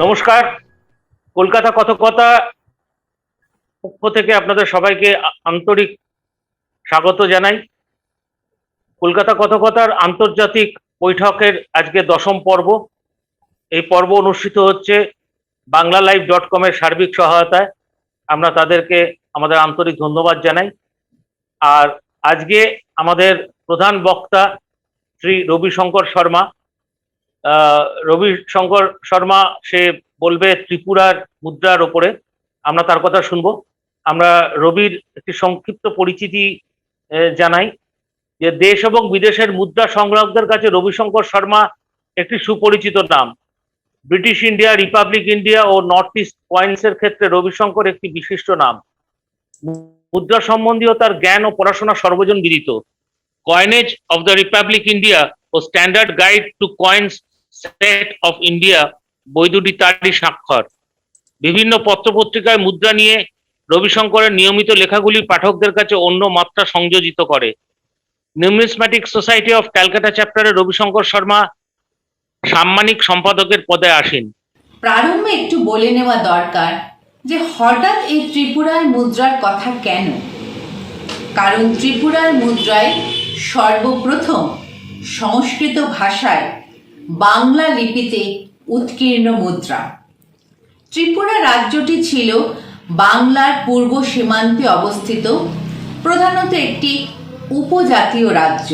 নমস্কার। কলকাতা কথকতা পক্ষ থেকে আপনাদের সবাইকে আন্তরিক স্বাগত জানাই। কলকাতা কথকতার আন্তর্জাতিক বৈঠকের আজকে 10ম পর্ব। এই পর্ব অনুষ্ঠিত হচ্ছে বাংলালাইভ.com এর সার্বিক সহায়তায়। আমরা তাদেরকে আমাদের আন্তরিক ধন্যবাদ জানাই। আর আজকে আমাদের প্রধান বক্তা শ্রী রবিশঙ্কর শর্মা। রবিশঙ্কর শর্মা সে বলবে ত্রিপুরার মুদ্রার ওপরে। আমরা তার কথা শুনবো। আমরা রবির একটি সংক্ষিপ্ত পরিচিতি জানাই যে দেশ এবং বিদেশের মুদ্রা সংগ্রাহকদের কাছে রবিশঙ্কর শর্মা একটি সুপরিচিত নাম। ব্রিটিশ ইন্ডিয়া, রিপাবলিক ইন্ডিয়া ও নর্থ ইস্ট কয়েন্সের ক্ষেত্রে রবিশঙ্কর একটি বিশিষ্ট নাম। মুদ্রা সম্বন্ধীয় তার জ্ঞান ও পড়াশোনা সর্বজন বিদিত। Coinage of the republic India ও standard guide to coins set of India বই দুটি তারই স্বাক্ষর। বিভিন্ন পত্রপত্রিকায় মুদ্রা নিয়ে রবিশঙ্করের নিয়মিত লেখাগুলি পাঠকদের কাছে অন্য মাত্রা সংযোজিত করে। নিউমিসম্যাটিক সোসাইটি অফ ক্যালকাটা চ্যাপ্টারে রবিশঙ্কর শর্মা সাম্মানিক সম্পাদকের পদে আসীন। প্রারম্ভে একটু বলে নেওয়া দরকার যে হঠাৎ এই ত্রিপুরার মুদ্রার কথা কেন। কারণ ত্রিপুরার মুদ্রায় সর্বপ্রথম সংস্কৃত ভাষায় বাংলা লিপিতে উৎকীর্ণ মুদ্রা। ত্রিপুরা রাজ্যটি ছিল বাংলার পূর্ব সীমান্তে অবস্থিত প্রধানত একটি উপজাতীয় রাজ্য।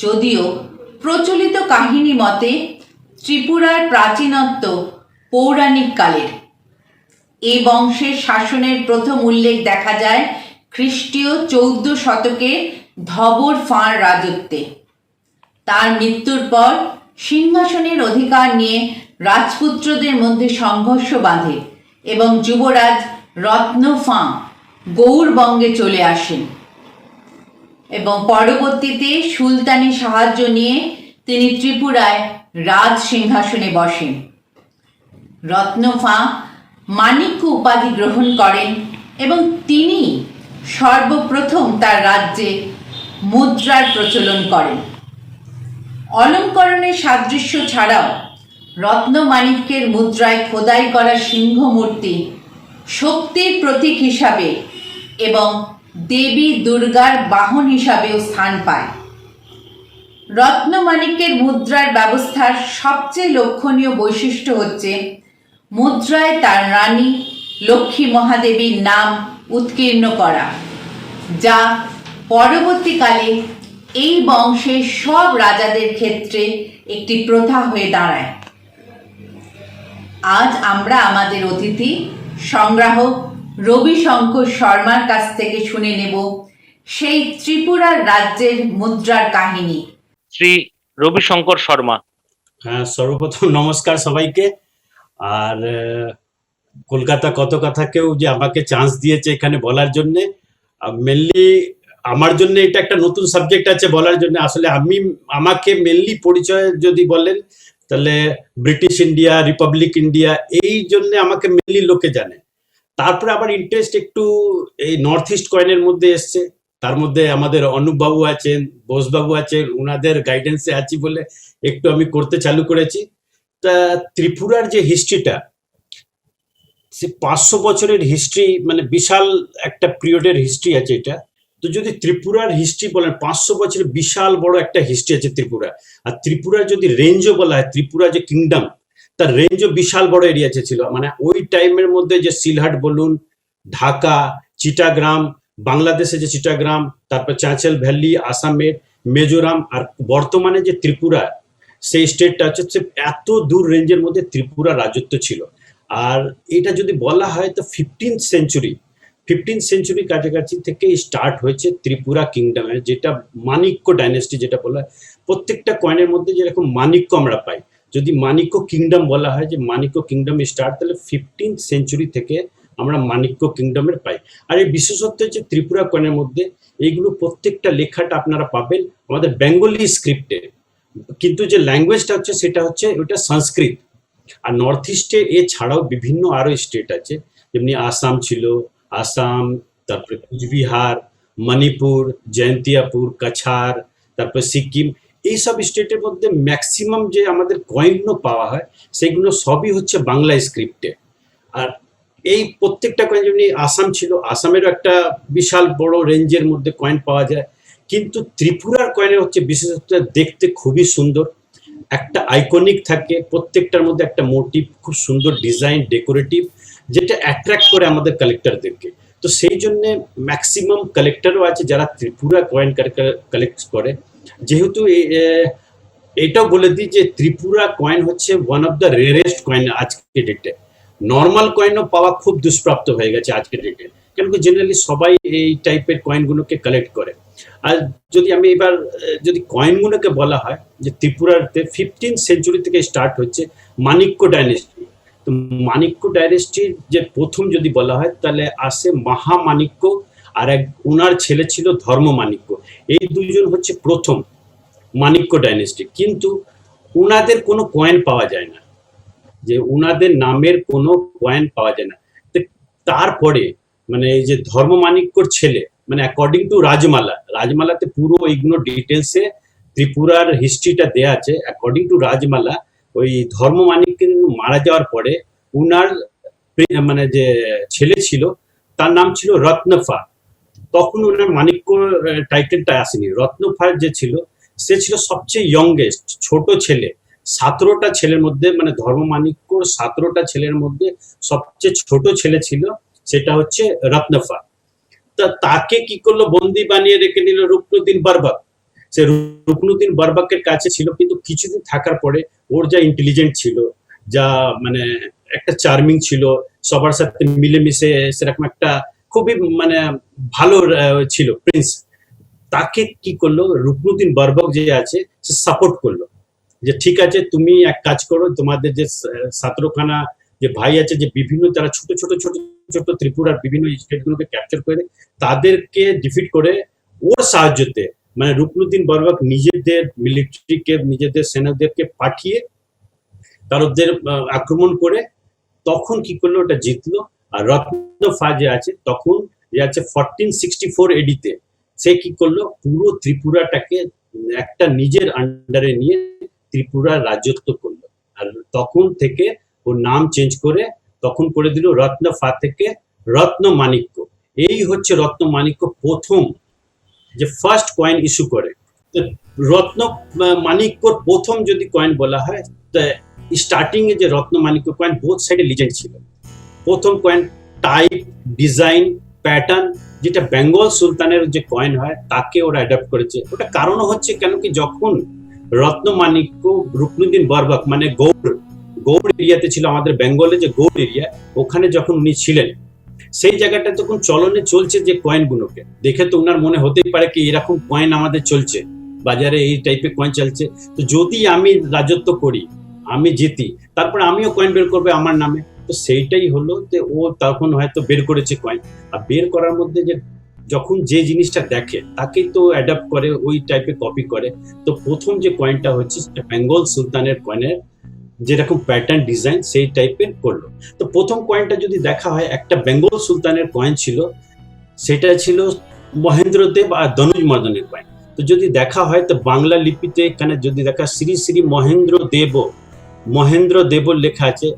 যদিও প্রচলিত কাহিনী মতে ত্রিপুরার প্রাচীনত্ব পৌরাণিক কালের। এই বংশের শাসনের প্রথম উল্লেখ দেখা যায় খ্রিস্টীয় 14 শতকে ধবর ফাঁড় রাজত্বে। তার মৃত্যুর পর সিংহাসনের অধিকার নিয়ে রাজপুত্রদের মধ্যে সংঘর্ষ বাঁধে এবং যুবরাজ রত্ন ফাঁ গৌড়বঙ্গে চলে আসেন এবং পরবর্তীতে সুলতানি সাহায্য নিয়ে তিনি ত্রিপুরায় রাজ সিংহাসনে বসেন। রত্ন ফাঁ মাণিক্য উপাধি গ্রহণ করেন এবং তিনি সর্বপ্রথম তার রাজ্যে মুদ্রার প্রচলন করেন। অলঙ্করণের সাদৃশ্য ছাড়াও রত্নমাণিক্যের মুদ্রায় খোদাই করা সিংহ মূর্তি শক্তির প্রতীক হিসাবে এবং দেবী দুর্গার বাহন হিসাবেও স্থান পায়। রত্নমাণিক্যের মুদ্রার ব্যবস্থার সবচেয়ে লক্ষণীয় বৈশিষ্ট্য হচ্ছে মুদ্রায় তার রানী লক্ষ্মী মহাদেবীর নাম উৎকীর্ণ করা, যা পরবর্তীকালে এই বংশের সব রাজাদের ক্ষেত্রে একটি প্রথা হয়ে দাঁড়ায়। আজ আমরা আমাদের অতিথি সংগ্রাহক রবিশঙ্কর শর্মার কাছ থেকে শুনে নেব সেই ত্রিপুরার রাজ্যের মুদ্রার কাহিনী। শ্রী রবিশঙ্কর শর্মা। হ্যাঁ, সর্বপ্রথম নমস্কার সবাইকে। আর কলকাতা কথকথাকেও যে আমাকে চান্স দিয়েছে এখানে বলার জন্য। মেনলি আমার জন্য এটা একটা নতুন সাবজেক্ট আছে বলার জন্য। আসলে আমাকে মেনলি পরিচয় যদি বলেন তাহলে ব্রিটিশ ইন্ডিয়া, রিপাবলিক ইন্ডিয়া, এই জন্য আমাকে মেনলি লোকে জানে। তারপরে আবার ইন্টারেস্ট একটু এই নর্থ ইস্ট কয়েনের মধ্যে এসছে। তার মধ্যে আমাদের অনুপবাবু আছেন, বোসবাবু আছেন, ওনাদের গাইডেন্সে আছি বলে একটু আমি করতে চালু করেছি। তা ত্রিপুরার যে হিস্ট্রিটা, সে 500 বছরের হিস্ট্রি, মানে বিশাল একটা পিরিয়ডের হিস্ট্রি আছে এটা। তো যদি ত্রিপুরার হিস্ট্রি বলেন, 500 বছরের বিশাল বড় একটা হিস্ট্রি আছে ত্রিপুরা। আর ত্রিপুরার যদি রেঞ্জও বলা হয়, ত্রিপুরা যে কিংডম, তার রেঞ্জও বিশাল বড় এরিয়াতে ছিল। মানে ওই টাইমের মধ্যে যে সিলহাট বলুন, ঢাকা, চিটাগ্রাম, বাংলাদেশে যে চিটাগ্রাম, তারপর চাঁচল ভ্যালি, আসামের মিজোরাম, আর বর্তমানে যে ত্রিপুরা সেই স্টেটটা হচ্ছে, এত দূর রেঞ্জের মধ্যে ত্রিপুরা রাজত্ব ছিল। আর এটা যদি বলা হয় তো 15th সেঞ্চুরি কাছাকাছি থেকে স্টার্ট হয়েছে ত্রিপুরা কিংডমের, যেটা মাণিক্য ডাইনেস্টি যেটা বলা হয়। প্রত্যেকটা কয়েনের মধ্যে যেরকম মাণিক্য আমরা পাই, যদি মাণিক্য কিংডম বলা হয় যে মাণিক্য কিংডম স্টার্ট, তাহলে 15th সেঞ্চুরি থেকে আমরা মাণিক্য কিংডমের পাই। আর এই বিশেষত্ব হচ্ছে ত্রিপুরা কয়েনের মধ্যে এইগুলো প্রত্যেকটা লেখাটা আপনারা পাবেন আমাদের বেঙ্গলি স্ক্রিপ্টে, কিন্তু যে ল্যাঙ্গুয়েজটা হচ্ছে সেটা হচ্ছে ওটা সংস্কৃত। আর নর্থ ইস্টে এছাড়াও বিভিন্ন আরো স্টেট আছে, যেমনি আসাম ছিল, আসাম, তারপরে কুচবিহার, মণিপুর, জয়ন্তিয়াপুর, কাছাড়, তারপরে সিকিম, এইসব স্টেটের মধ্যে ম্যাক্সিমাম যে আমাদের কয়েনগুলো পাওয়া হয় সেগুলো সবই হচ্ছে বাংলা স্ক্রিপ্টে। আর এই প্রত্যেকটা কয়েন, যেমনি আসাম ছিল, আসামেরও একটা বিশাল বড় রেঞ্জের মধ্যে কয়েন পাওয়া যায়, কিন্তু ত্রিপুরার কয়েনের হচ্ছে বিশেষত দেখতে খুবই সুন্দর, একটা আইকনিক থাকে, প্রত্যেকটার মধ্যে একটা মোটিভ, খুব সুন্দর ডিজাইন, ডেকোরেটিভ, যেটা অ্যাট্রাক্ট করে আমাদের কালেক্টরদেরকে। তো সেই জন্য ম্যাক্সিমাম কালেক্টরও আছে যারা ত্রিপুরা কয়েন কালেক্ট করে। যেহেতু এটাও বলে দিই যে ত্রিপুরা কয়েন হচ্ছে one of the rarest coin আজকের ডেটে। নর্মাল কয়েনও পাওয়া খুব দুষ্প্রাপ্ত হয়ে গেছে আজকের ডেটে, কেন কি জেনারেলি সবাই এই টাইপের কয়েনগুলোকে কালেক্ট করে। আর যদি আমি এবার যদি কয়েনগুলোকে বলা হয় যে ত্রিপুরাতে 15th সেঞ্চুরি থেকে স্টার্ট হচ্ছে মাণিক্য ডাইনেস্টি। তো মাণিক্য ডাইনেস্টির যে প্রথম যদি বলা হয় তাহলে আসে মহামাণিক্য, আর ওনার ছেলে ছিল ধর্মমাণিক্য। এই দুজন হচ্ছে প্রথম মাণিক্য ডাইনেস্টি, কিন্তু ওনাদের কোনো কয়েন পাওয়া যায় না, যে ওনাদের নামের কোনো কয়েন পাওয়া যায় না। তারপরে মানে এই যে ধর্মমাণিক্যর ছেলে, মানে অ্যাকর্ডিং টু রাজমালাতে পুরো এইগুলো ডিটেলসে ত্রিপুরার হিস্ট্রিটা দেয়া আছে। অ্যাকর্ডিং টু রাজমালা, ওই ধর্মমাণিক্য মারা যাওয়ার পরে উনার মানে যে ছেলে ছিল তার নাম ছিল রত্নফা। তখন ওনার মাণিক্য টাইটেলটা আসেনি। রত্নফার যে ছিল সে ছিল সবচেয়ে ইয়ংগেস্ট, ছোট ছেলে। 17টা ছেলের মধ্যে, মানে ধর্মমাণিক্যর 17টা ছেলের মধ্যে সবচেয়ে ছোট ছেলে ছিল, সেটা হচ্ছে রত্নফা। তাকে কি করলো, বন্দি বানিয়ে রেখে নিল রুকনুদ্দিন বরবক। সে রুকনুদ্দিন বরবকের কাছে ছিল, কিন্তু কিছুদিন থাকার পরে ওর যা ইন্টেলিজেন্ট ছিল, যা মানে একটা চার্মিং ছিল, সবার সাথে মিলেমিশে সেরকম একটা খুবই মানে ভালো ছিল প্রিন্স। তাকে কি করলো, রুকনুদ্দিন বরবক যে আছে সে সাপোর্ট করলো, যে ঠিক আছে তুমি এক কাজ করো, তোমাদের যে 17খানা যে ভাই আছে, যে বিভিন্ন তারা ছোট ছোট ছোট ছোট ত্রিপুরার বিভিন্ন স্টেটগুলোকে ক্যাপচার করে তাদেরকে ডিফিট করে ওর সাহায্যতে, মানে রুকনুদ্দিন বরবক নিজেদের মিলিটারিকে, নিজেদের সেনাদেরকে পাঠিয়ে তাদের আক্রমণ করে তখন কি করলো, ওটা জিতলো। আর রত্নফা যে আছে তখন যে আছে 1464 এডিতে সে কি করলো, পুরো ত্রিপুরাটাকে একটা নিজের আন্ডারে নিয়ে ত্রিপুরা রাজত্ব করলো। আর তখন থেকে ওর নাম চেঞ্জ করে তখন করে দিল রত্নফা থেকে রত্নমাণিক্য। এই হচ্ছে রত্নমাণিক্য প্রথম যে ফার্স্ট কয়েন ইস্যু করে। তো রত্নমাণিক্যর প্রথম যদি কয়েন বলা হয়, স্টার্টিং এ যে রত্নমাণিক্য কয়েন বোথ সাইডে লিজেন্ড ছিল। প্রথম কয়েন টাইপ, ডিজাইন, প্যাটার্ন যেটা বেঙ্গল সুলতানের যে কয়েন হয় তাকে ওরা অ্যাডাপ্ট করেছে। ওটা কারণও হচ্ছে কেন কি, যখন রত্নমাণিক্য রুকনুদ্দিন বরবক মানে গৌড় এরিয়াতে ছিল, আমাদের বেঙ্গলে যে গৌড় এরিয়া, ওখানে যখন উনি ছিলেন সেই জায়গাটা তখন চলনে চলছে যে কয়েনগুলোকে দেখে তো ওনার মনে হতেই পারে কি এরকম কয়েন আমাদের চলছে বাজারে, এই টাইপের কয়েন চলছে, তো যদি আমি রাজত্ব করি, আমি জিতি, তারপরে আমিও কয়েন বের করবে আমার নামে। তো সেইটাই হলো যে ও তখন হয়তো বের করেছে কয়েন। আর বের করার মধ্যে যে যখন যে জিনিসটা দেখে তাকেই তো অ্যাডাপ্ট করে, ওই টাইপের কপি করে। তো প্রথম যে কয়েনটা হচ্ছে সেটা বেঙ্গল সুলতানের কয়েনের যেরকম প্যাটার্ন ডিজাইন সেই টাইপের করলো। তো প্রথম কয়েনটা যদি দেখা হয়, একটা বেঙ্গল সুলতানের কয়েন ছিল, সেটা ছিল মহেন্দ্রদেব আর ধনুজ মর্দনের কয়েন। তো যদি দেখা হয় তো বাংলা লিপিতে এখানে যদি দেখা শ্রী শ্রী মহেন্দ্র দেব লেখা আছে।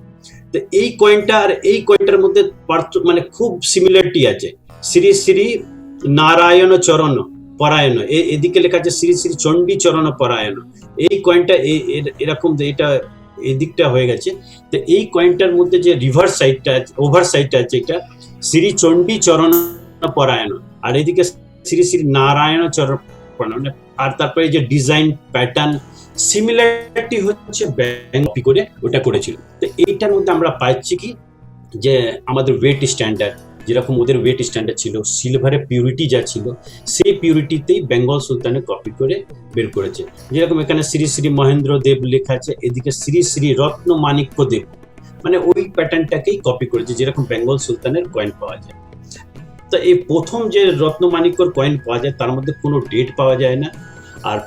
তো এই কয়েনটা আর এই কয়েনটার মধ্যে মানে খুব সিমিলারিটি আছে। শ্রী শ্রী নারায়ণ চরণ পরায়ণ, এদিকে লেখা আছে শ্রী শ্রী চণ্ডী চরণ পরায়ণ। এই কয়েনটা এরকম এটা এদিকটা হয়ে গেছে। তো এই কয়েনটার মধ্যে যে রিভার্স সাইডটা, ওভার সাইডটা আছে, এটা শ্রী চণ্ডী চরণ পরায়ণ, আর এদিকে শ্রী শ্রী নারায়ণ চরণ পরায়ণ। আর তারপরে যে ডিজাইন, প্যাটার্ন, সিমিলারিটি হচ্ছে কপি করে ওটা করেছিল। তো এইটার মধ্যে আমরা পাচ্ছি কি, যে আমাদের ওয়েট স্ট্যান্ডার্ড, যেরকম ওদের ওয়েট স্ট্যান্ডার্ড ছিল, সিলভারের পিউরিটি যা ছিল সেই পিউরিটিতেই বেঙ্গল সুলতানে কপি করে বের করেছে। যেরকম এখানে শ্রী শ্রী মহেন্দ্র দেব লেখা আছে, এদিকে শ্রী শ্রী রত্নমাণিক্য দেব, মানে ওই প্যাটার্নটাকেই কপি করেছে যেরকম বেঙ্গল সুলতানের কয়েন পাওয়া যায়। তো এই প্রথম যে রত্নমাণিক্যর কয়েন পাওয়া যায় তার মধ্যে কোনো ডেট পাওয়া যায় না। আর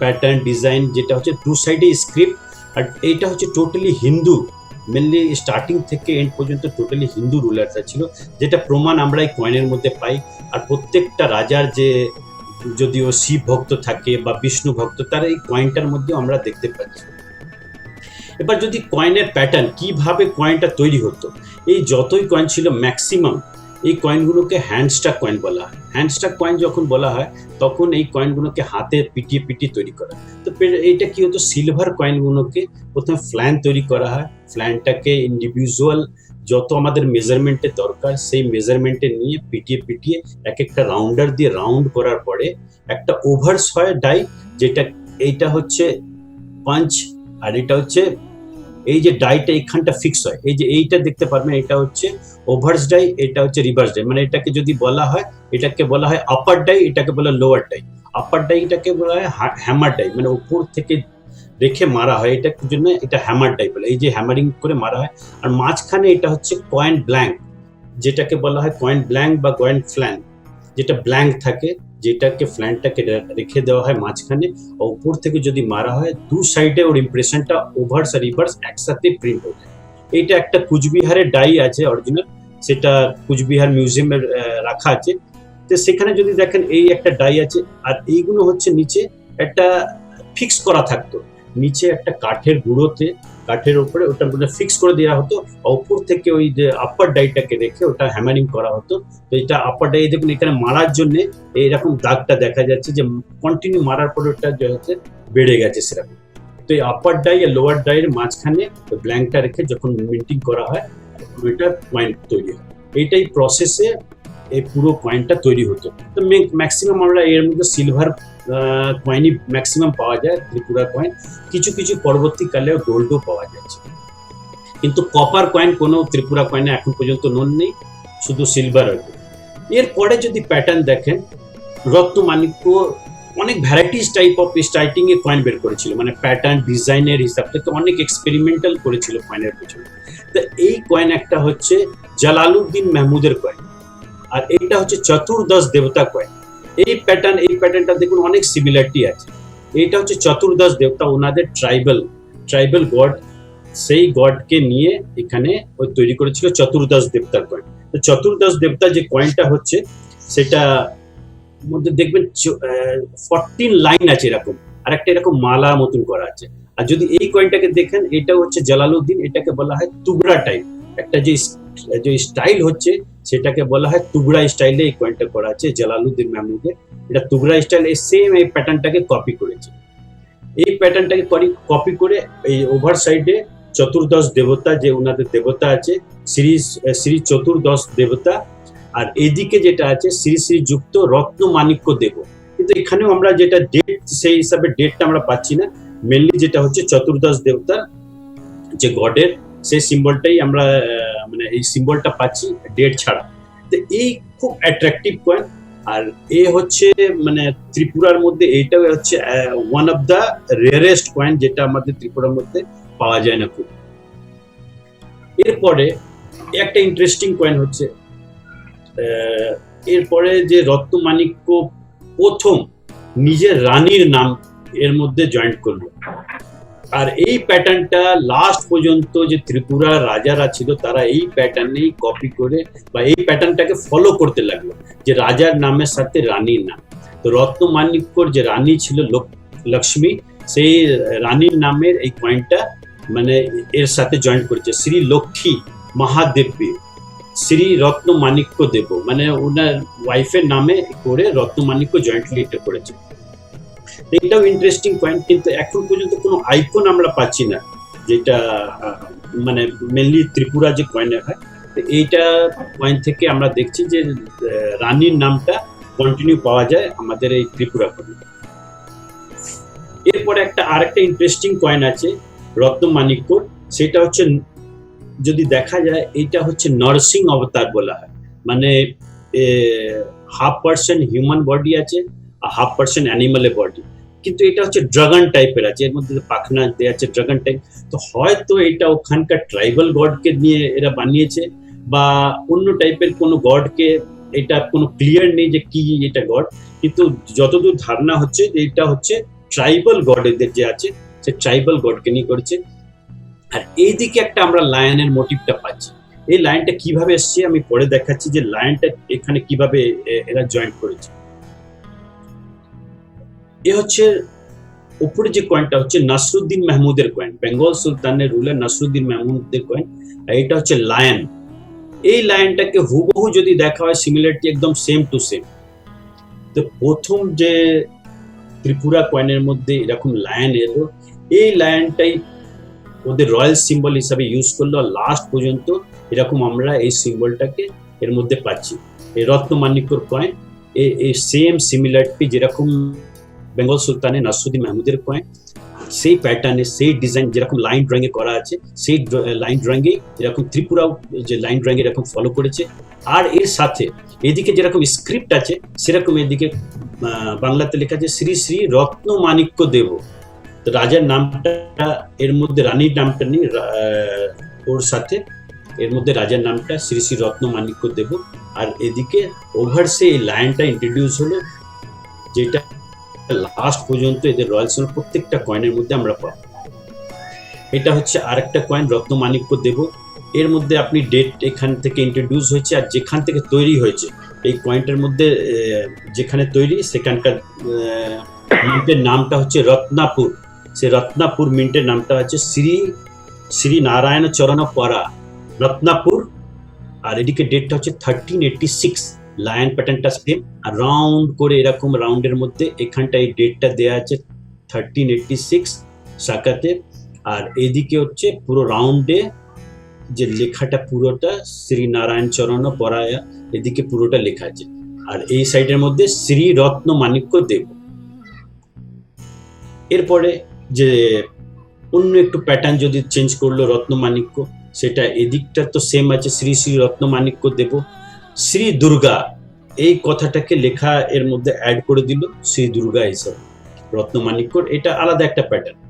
প্যাটার্ন ডিজাইন যেটা হচ্ছে টু সাইডে স্ক্রিপ্ট, আর এইটা হচ্ছে টোটালি হিন্দু, মেনলি স্টার্টিং থেকে এন্ড পর্যন্ত টোটালি হিন্দু রুলাররা ছিল, যেটা প্রমাণ আমরা এই কয়েনের মধ্যে পাই। আর প্রত্যেকটা রাজার যে যদিও শিব ভক্ত থাকে বা বিষ্ণু ভক্ত, তারা এই কয়েনটার মধ্যে আমরা দেখতে পাচ্ছি। এবার যদি কয়েনের প্যাটার্ন, কিভাবে কয়েনটা তৈরি হতো, এই যতই কয়েন ছিল ম্যাক্সিমাম এই কয়েনগুলোকে হ্যান্ডস্টাক কয়েন বলা হয়। হ্যান্ডস্টাক কয়েন যখন বলা হয় তখন এই কয়েনগুলোকে হাতে পিটিয়ে পিটিয়ে তৈরি করা। তো এইটা কি হতো, সিলভার কয়েনগুলোকে প্রথমে ফ্ল্যান তৈরি করা হয়, ফ্ল্যানটাকে ইন্ডিভিজুয়াল যত আমাদের মেজারমেন্টের দরকার সেই মেজারমেন্টে নিয়ে পিটিয়ে পিটিয়ে এক একটা রাউন্ডার দিয়ে রাউন্ড করার পরে একটা ওভার্স হয় ডাই, যেটা এইটা হচ্ছে পাঞ্চ, আর এটা হচ্ছে এই যে ডাইটা এখানটা ফিক্স হয়, এই যে এইটা দেখতে পারবেন, এটা হচ্ছে ওভার্স ডাই, এটা হচ্ছে রিভার্স ডাই। মানে এটাকে যদি বলা হয়, এটাকে বলা হয় আপার ডাই, এটাকে বলা লোয়ার ডাই। আপার ডাইটাকে বলা হয় হ্যামার ডাই, মানে উপর থেকে রেখে মারা হয়, এটার জন্য এটা হ্যামার ডাই বলে, এই যে হ্যামারিং করে মারা হয়। আর মাঝখানে এটা হচ্ছে কয়েন ব্ল্যাঙ্ক, যেটাকে বলা হয় কয়েন ব্ল্যাঙ্ক বা কয়েন ফ্ল্যান, যেটা ব্ল্যাঙ্ক থাকে, যেটাকে ফ্ল্যানটাকে রেখে দেওয়া হয় মাঝখানে, উপর থেকে যদি মারা হয় দু সাইডে ওর ইমপ্রেশনটা ওভার্স আর রিভার্স একসাথে প্রিন্ট হয়ে যায়। এইটা একটা কুচবিহারের ডাই আছে অরিজিনাল, সেটা কুচবিহার মিউজিয়ামে রাখা আছে। তো সেখানে যদি দেখেন এই একটা ডাই আছে, আর এইগুলো হচ্ছে নিচে একটা ফিক্স করা থাকতো, নিচে একটা কাঠের গুঁড়োতে, কাঠের উপরে ওটা ফিক্স করে দেওয়া হতো, উপর থেকে ওই যে আপার ডাইটাকে রেখে ওটা হ্যামারিং করা হতো। তো এটা আপার ডাই দেখুন এখানে মারার জন্য এইরকম দাগটা দেখা যাচ্ছে, যে কন্টিনিউ মারার পরে ওটা হচ্ছে বেড়ে গেছে সেরকম। তো এই আপার ডাই আর লোয়ার ডাইয়ের মাঝখানে ব্ল্যাঙ্কটা রেখে যখন মিন্টিং করা হয় ওইটা কয়েন তৈরি হয়। এইটাই প্রসেসে এই পুরো কয়েনটা তৈরি হতো। তো ম্যাক্সিমাম আমরা এর মধ্যে সিলভার কয়েনই ম্যাক্সিমাম পাওয়া যায়, ত্রিপুরা কয়েন। কিছু কিছু পরবর্তীকালে গোল্ডও পাওয়া যাচ্ছে, কিন্তু কপার কয়েন কোনো ত্রিপুরা কয়েনে এখন পর্যন্ত নুন নেই, শুধু সিলভার আছে। এরপরে যদি প্যাটার্ন দেখেন, রত্নমাণিক্য অনেক varieties type of starting A coin বের করেছিল, মানে প্যাটার্ন ডিজাইনের হিসাব থেকে অনেক এক্সপেরিমেন্টাল করেছিল কয়েনের পেছনে। তো এই কয়েন একটা হচ্ছে জালালউদ্দিন মাহমুদের কয়েন, আর এইটা হচ্ছে চতুর্দশ দেবতা কয়েন। এই প্যাটার্নটা দেখুন অনেক সিমিলারিটি আছে। এইটা হচ্ছে চতুর্দশ দেবতা, ওনাদের ট্রাইবাল গড, সেই গডকে নিয়ে এখানে ওই তৈরি করেছিল চতুর্দশ দেবতার কয়েন। তো চতুর্দশ দেবতা যে কয়েনটা হচ্ছে সেটা মধ্যে দেখবেন 14 লাইন আছে এরকম, আর একটা এরকম মালা মতন করা আছে। আর যদি এই কয়েনটাকে দেখেন, এটা হচ্ছে জালালউদ্দিন, এটাকে বলা হয় তুগড়া টাইপ, একটা যে স্টাইল হচ্ছে সেটাকে বলা হয় তুগড়া স্টাইলে এই কয়েনটা করা আছে জালালউদ্দিন মাহমুদের। এটা তুগড়া স্টাইল, এই সেম এই প্যাটার্নটাকে কপি করেছে। এই প্যাটার্নটাকে কপি করে এই ওভার সাইডে চতুর্দশ দেবতা, যে ওনাদের দেবতা আছে শ্রী চতুর্দশ দেবতা, আর এইদিকে যেটা আছে শ্রী শ্রী যুক্ত রত্নমাণিক্য দেব। কিন্তু এখানেও আমরা যেটা ডেট, সেই হিসাবে ডেটটা আমরা পাচ্ছি না। মেনলি যেটা হচ্ছে চতুর্দশ দেবতা যে গডের, সেই সিম্বলটাই আমরা মানে এই সিম্বলটা পাচ্ছি ডেট ছাড়া। তো এই খুব অ্যাট্রাকটিভ কয়েন। আর এ হচ্ছে মানে ত্রিপুরার মধ্যে এইটা হচ্ছে one of the rarest coin, যেটা আমাদের ত্রিপুরার মধ্যে পাওয়া যায় না খুব। এরপরে একটা ইন্টারেস্টিং কয়েন হচ্ছে, এরপরে যে রত্নমাণিক্য প্রথম নিজের রানীর নাম এর মধ্যে জয়েন্ট করলো। আর এই প্যাটার্নটা লাস্ট পর্যন্ত যে ত্রিপুরার রাজারা ছিল তারা এই প্যাটার্নেই কপি করে বা এই প্যাটার্নটাকে ফলো করতে লাগলো, যে রাজার নামের সাথে রানীর নাম। তো রত্নমাণিক্যর যে রানী ছিল লক্ষ্মী, সেই রানীর নামের এই কয়েনটা মানে এর সাথে জয়েন্ট করেছে, শ্রী লক্ষ্মী মহাদেবী শ্রী রত্নমাণিক্য দেব, মানে ওনার ওয়াইফের নামে করে রত্নমাণিক্য জয়েন্টলি এটা করেছে। এটাও ইন্টারেস্টিং পয়েন্ট, কিন্তু এখন পর্যন্ত কোনো আইকন আমরা পাচ্ছি না, যেটা মানে মেনলি ত্রিপুরা যে কয়েনে হয়। এইটা কয়েন থেকে আমরা দেখছি যে রানীর নামটা কন্টিনিউ পাওয়া যায় আমাদের এই ত্রিপুরা কয়েনে। এরপরে আরেকটা ইন্টারেস্টিং কয়েন আছে রত্নমাণিক্য, সেটা হচ্ছে যদি দেখা যায় এটা হচ্ছে নরসিং অবতার বলা হয়, মানে 1/2% হিউম্যান বডি আছে আর 1/2% অ্যানিমালের বডি, কিন্তু এটা হচ্ছে ড্রাগন টাইপের আছে, এর মধ্যে পাখনা দেওয়া আছে ড্রাগন টাইপ। তো হয়তো এটা ওখানকার ট্রাইবাল গডকে নিয়ে এরা বানিয়েছে, বা অন্য টাইপের কোনো গডকে, এটা কোনো ক্লিয়ার নেই যে কি এটা গড, কিন্তু যতদূর ধারণা হচ্ছে যে এটা হচ্ছে ট্রাইবাল গডেদের যে আছে সে ট্রাইবাল গডকে নিয়ে করেছে। আর এইদিকে একটা আমরা লায়নের মোটিভটা পাচ্ছি। এই লাইনটা কিভাবে এসছে আমি পরে দেখাচ্ছি, যে লাইনটা এখানে কিভাবে এরা জয়েন্ট করেছে। এ হচ্ছে উপরে যে কয়েনটা হচ্ছে নাসরুদ্দিন মাহমুদের কয়েন, বেঙ্গল সুলতানের রুলার নাসরুদ্দিন মাহমুদের কয়েন। আর এটা হচ্ছে লায়ন। এই লায়নটাকে হুবহু যদি দেখা হয়, সিমিলারিটি একদম সেম টু সেম। তো প্রথম যে ত্রিপুরা কয়েনের মধ্যে এরকম লায়ন এলো, এই লায়নটাই ওদের রয়্যাল সিম্বল হিসাবে ইউজ করলো। আর লাস্ট পর্যন্ত এরকম আমরা এই সিম্বলটাকে এর মধ্যে পাচ্ছি। এই রত্নমাণিক্যর কয়েন এই সেম সিমিলারিটি যেরকম বেঙ্গল সুলতানের নাসরুদ্দিন মাহমুদের কয়েন, সেই প্যাটার্নে সেই ডিজাইন যেরকম লাইন ড্রয়িং এ করা আছে, সেই লাইন ড্রয়িং এ এরকম ত্রিপুরাও যে লাইন ড্রয়িং এরকম ফলো করেছে। আর এর সাথে এদিকে যেরকম স্ক্রিপ্ট আছে সেরকম এদিকে বাংলাতে লেখা আছে শ্রী শ্রী রত্নমাণিক্য দেব। তো রাজার নামটা এর মধ্যে, রানীর নামটা নেই ওর সাথে, এর মধ্যে রাজার নামটা শ্রী শ্রী রত্নমাণিক্য দেব। আর এদিকে ওভারসে এই লাইনটা ইন্ট্রোডিউস হলো, যেটা লাস্ট পর্যন্ত এদের রয়্যাল সিম্বল প্রত্যেকটা কয়েনের মধ্যে আমরা পাবো। এটা হচ্ছে আরেকটা কয়েন রত্নমাণিক্য দেব। এর মধ্যে আপনি ডেট এখান থেকে ইন্ট্রোডিউস হয়েছে, আর যেখান থেকে তৈরি হয়েছে এই কয়েনটার মধ্যে যেখানে তৈরি সেখানকার মিন্টের নামটা হচ্ছে রত্নাপুর। সেই রত্নাপুর মিন্টের নামটা হচ্ছে শ্রী শ্রী নারায়ণ চরণ পরা রত্নাপুর। আর এদিকে ডেটটা হচ্ছে 1386। লায়ন প্যাটার্নটা সেম, আর রাউন্ড করে এরকম রাউন্ডের মধ্যে এখানটা এই ডেটটা দেওয়া আছে 1386 শাখাতে। আর এদিকে হচ্ছে পুরো রাউন্ডে যে লেখাটা পুরোটা শ্রী নারায়ণ চরণ পরায়া, এদিকে পুরোটা লেখা আছে। আর এই সাইডের মধ্যে শ্রী রত্নমাণিক্য দেব। এরপরে যে অন্য একটু প্যাটার্ন যদি চেঞ্জ করলো রত্নমাণিক্য, সেটা এদিকটা তো সেম আছে শ্রী শ্রী রত্নমাণিক্য দেব। শ্রী দুর্গা এই কথাটাকে লেখা এর মধ্যে অ্যাড করে দিল শ্রী দুর্গা হিসাবে রত্নমাণিক্যর, এটা আলাদা একটা প্যাটার্ন।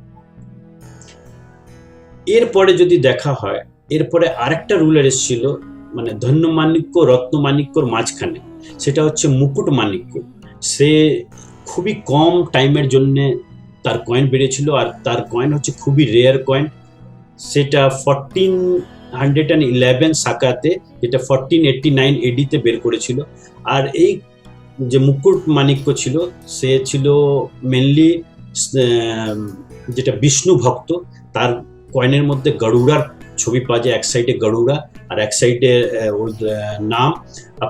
এরপরে যদি দেখা হয়, এরপরে আরেকটা রুলার এসেছিল মানে ধন্যমাণিক্য রত্নমাণিক্যর মাঝখানে, সেটা হচ্ছে মুকুটমাণিক্য। সে খুবই কম টাইমের জন্য তার কয়েন বেরিয়েছিল, আর তার কয়েন হচ্ছে খুবই রেয়ার কয়েন। সেটা 1411 শাখাতে, যেটা 1489 এডিতে বের করেছিল। আর এই যে মুকুটমাণিক্য ছিল, সে ছিল মেনলি যেটা বিষ্ণু ভক্ত। তার কয়েনের মধ্যে গরুড়ার ছবি পাওয়া যায়, এক সাইডে গরুড়া আর এক সাইডে ওর নাম,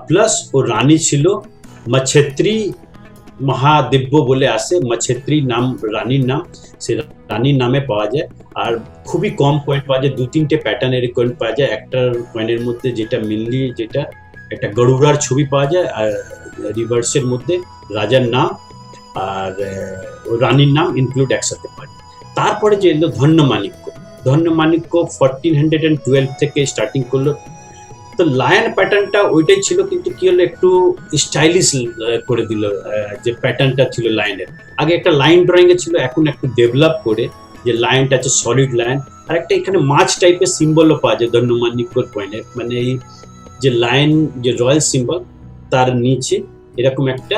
প্লাস ওর রানী ছিল মচ্ছেত্রী মহাদিব্য বলে আসে, মচ্ছেত্রী নাম রানীর নাম, সে রানীর নামে পাওয়া যায়। আর খুবই কম কয়েন পাওয়া যায়, 2-3টে প্যাটার্নের কয়েন পাওয়া যায়। একটা কয়েনের মধ্যে যেটা মেনলি যেটা একটা গরুড়ার ছবি পাওয়া যায়, আর রিভার্সের মধ্যে রাজার নাম আর রানীর নাম ইনক্লুড একসাথে পাওয়া যায়। তারপরে যে এলো ধন্যমাণিক্য। ধন্যমাণিক্য 1412 থেকে স্টার্টিং করলো। তো লায়ন প্যাটার্নটা ওইটাই ছিল, কিন্তু কি হলো একটু স্টাইলিশ করে দিল যে প্যাটার্নটা ছিল লাইনের। আগে একটা লাইন ড্রয়িং এ ছিল, এখন একটু ডেভেলপ করে যে লাইনটা আছে সলিড লাইন। আর একটা এখানে মাছ টাইপের সিম্বলও পাওয়া যায় ধন্যমাণিক্যর কয়েনের, মানে এই যে লাইন যে রয়্যাল সিম্বল তার নিচে এরকম একটা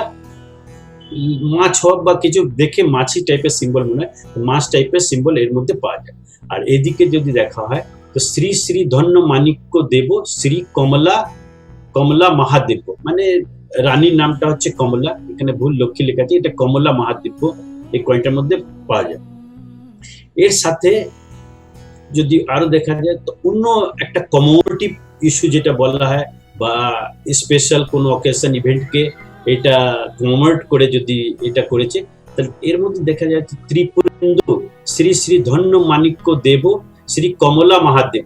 মাছ হোক বা কিছু দেখে মাছি টাইপের সিম্বল মনে হয়, মাছ টাইপের সিম্বল এর মধ্যে পাওয়া যায়। আর এদিকে যদি দেখা হয় তো শ্রী শ্রী ধন্যমাণিক্য দেব শ্রী কমলা কমলা মহাদেব্য, মানে রানীর নামটা হচ্ছে কমলা, এখানে ভুল লক্ষ্মী লেখা আছে, এটা কমলা মহাদেব্য এই কয়েনটার মধ্যে পাওয়া যায়। এর সাথে যদি আরো দেখা যায় তো অন্য একটা কমোমেটিভ ইস্যু যেটা বলা হয়, বা স্পেশাল কোনো অকেশন ইভেন্টকে এটা কমেমোরেট করে যদি এটা করেছে, তাহলে এর মধ্যে দেখা যাচ্ছে ত্রিপুরেন্দু শ্রী শ্রী ধন্যমাণিক্য দেব শ্রী কমলা মহাদেব।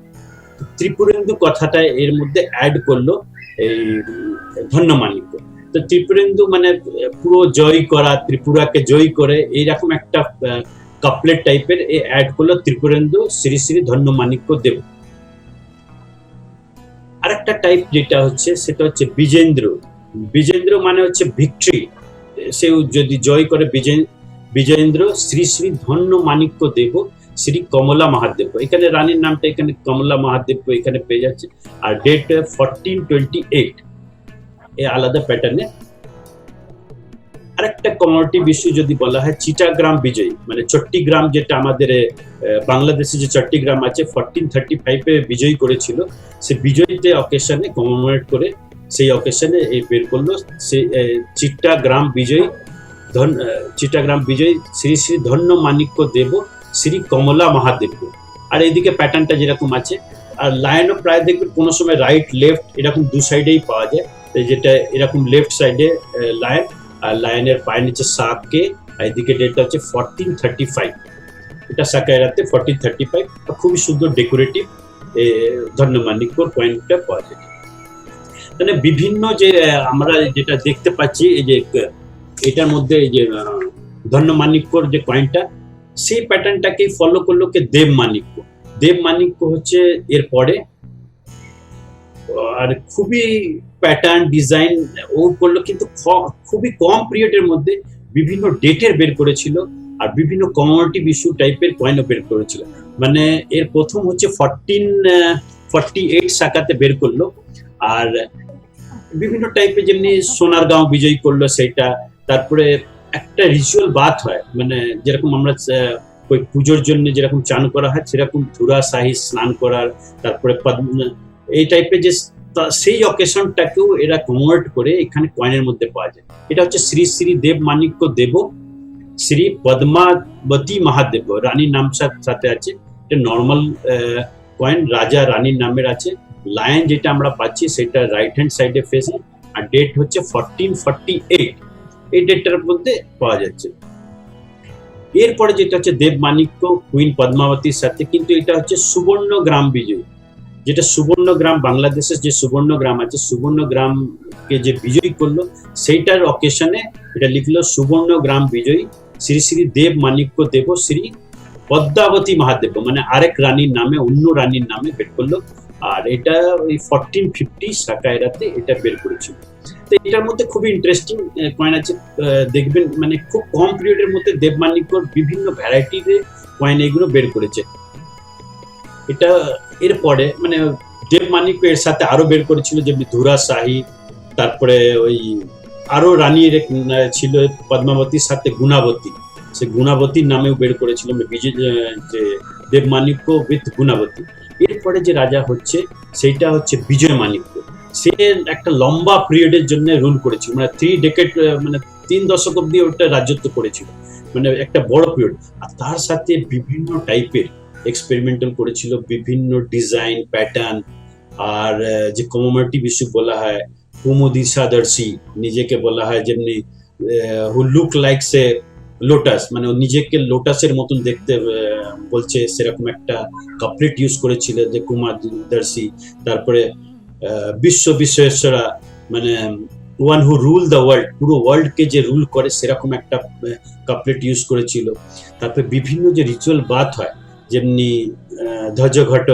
ত্রিপুরেন্দু কথাটা এর মধ্যে অ্যাড করলো এই ধন্যমাণিক্য। তো ত্রিপুরেন্দু মানে পুরো জয় করা, ত্রিপুরাকে জয় করে এইরকম একটা কাপলেট টাইপের অ্যাড করলো ত্রিপুরেন্দু শ্রী শ্রী ধন্যমাণিক্য দেব। আরেকটা টাইপ যেটা হচ্ছে সেটা হচ্ছে বিজেন্দ্র। বিজেন্দ্র মানে হচ্ছে ভিক্টরি, সে যদি জয় করে বিজেন্দ্র শ্রী শ্রী ধন্যমাণিক্য দেব শ্রী কমলা মহাদেব্য। এখানে রানীর নামটা এখানে কমলা মহাদেব্য এখানে পেয়ে যাচ্ছে। আর ডেট 1428 এ আলাদা প্যাটার্নে। আরেকটা কমোমেটিভ ইস্যু যদি বলা হয় চিটাগ্রাম বিজয়, মানে চট্টিগ্রাম যেটা আমাদের বাংলাদেশে যে চট্টিগ্রাম আছে 1435 বিজয় করেছিল, সে বিজয়ীতে অকেশনে কমেমোরেট করে সেই অকেশনে এই বের করলো সে চিট্টাগ্রাম বিজয় চিটাগ্রাম বিজয়ী শ্রী শ্রী ধন্য মাণিক্য দেব শ্রী কমলা মহাদেব। আর এইদিকে প্যাটার্নটা যেরকম আছে, আর লায়নও প্রায় দেখবেন কোনো সময় রাইট লেফট এরকম দু সাইডেই পাওয়া যায়, যেটা এরকম লেফট সাইডে লায়ন, আর লায়নের পায়ের নিচে সাপকে, আর এদিকে ডেটটা হচ্ছে 1435, এটা সাকাইরাতে 1435, খুবই সুন্দর ডেকোরেটিভ ধন্য মাণিক্যর কয়েনটা পাওয়া যায়। মানে বিভিন্ন যে আমরা যেটা দেখতে পাচ্ছি, এই যে এটার মধ্যে এই যে ধন্য মাণিক্যর যে কয়েনটা, সেই প্যাটার্নটাকেই ফলো করলো কে দেব মাণিক্য। দেব মাণিক্য হচ্ছে এর পরে, আর খুবই প্যাটার্ন ডিজাইন ও করলো, কিন্তু খুবই কম পিরিয়ডের মধ্যে বিভিন্ন ডেটের বের করেছিল, আর বিভিন্ন কমোডিটিভ ইস্যু টাইপের কয়েনও বের করেছিল। মানে এর প্রথম হচ্ছে 1448 সাকাতে বের করলো, আর বিভিন্ন টাইপের যেমনি সোনারগাঁও বিজয়ী করলো সেটা, তারপরে একটা রিচুয়াল বাত হয়, মানে যেরকম আমরা ওই পুজোর জন্য যেরকম চান করা হয় সেরকম ধুরা সাহি স্নান করার, তারপরে এই টাইপের যে সেই অকেশনটাকেও এরা কনভার্ট করে এখানে কয়েনের মধ্যে পাওয়া যায়। এটা হচ্ছে শ্রী শ্রী দেব মাণিক্য দেব শ্রী পদ্মাবতী মহাদেব, রানীর নাম সাথে আছে। এটা নর্মাল কয়েন, রাজা রানীর নামের আছে। লায়ন যেটা আমরা পাচ্ছি সেটা রাইট হ্যান্ড সাইডে ফেসে, আর ডেট হচ্ছে 1448, এই ডেটটার মধ্যে পাওয়া যাচ্ছে। এরপরে যেটা হচ্ছে দেব মাণিক্য কুইন পদ্মাবতীর সাথে, কিন্তু এটা হচ্ছে সুবর্ণ গ্রাম বিজয়ী, যেটা সুবর্ণ গ্রাম বাংলাদেশের যে সুবর্ণ গ্রাম আছে, সুবর্ণ গ্রামকে যে বিজয়ী করলো সেইটার অকেশনে এটা লিখলো সুবর্ণ গ্রাম বিজয়ী শ্রী শ্রী দেব মাণিক্য দেব শ্রী পদ্মাবতী মহাদেব, মানে আরেক রানীর নামে, অন্য রানীর নামে বের করলো। আর এটা ওই 1450 সাকাইরাতে এটা বের করেছিল। তো এটার মধ্যে খুবই ইন্টারেস্টিং কয়েন আছে, দেখবেন মানে খুব কম পিরিয়ডের মধ্যে দেব মাণিক্যর বিভিন্ন ভ্যারাইটির কয়েন এগুলো বের করেছে। এটা এরপরে মানে দেব মাণিক্য এর সাথে আরো বের করেছিল, যেমনি ধুরা শাহী, তারপরে ওই আরো রানীর ছিল পদ্মাবতীর সাথে গুণাবতী, সে গুণাবতীর নামেও বের করেছিল বিজয়, যে দেব মাণিক্য উইথ গুণাবতী। এরপরে যে রাজা হচ্ছে সেইটা হচ্ছে বিজয় মাণিক্য, সে একটা লম্বা পিরিয়ডের জন্য রুল করেছিল, মানে 3 ডেকেড, মানে 3 দশক অব্দি ওটা রাজত্ব করেছিল, মানে একটা বড় পিরিয়ড। আর তার সাথে বিভিন্ন টাইপের এক্সপেরিমেন্টাল করেছিল, বিভিন্ন ডিজাইন প্যাটার্ন, আর যে কমোমেটিভ ইস্যু বলা হয়, কুমুদিশাদর্শী নিজেকে বলা হয়, যেমনি হু লুক লাইকস এ লোটাস, মানে নিজেকে লোটাসের মতন দেখতে বলছে, সেরকম একটা কাপলেট ইউজ করেছিল যে কুমারদর্শী। তারপরে বিশ্বেশ্বরা, মানে one who rule the world, পুরো ওয়ার্ল্ডকে যে রুল করে সেরকম একটা কাপলেট ইউজ করেছিল। তারপরে বিভিন্ন যে রিচুয়াল বাত হয়, যেমনি ধ্বজঘট,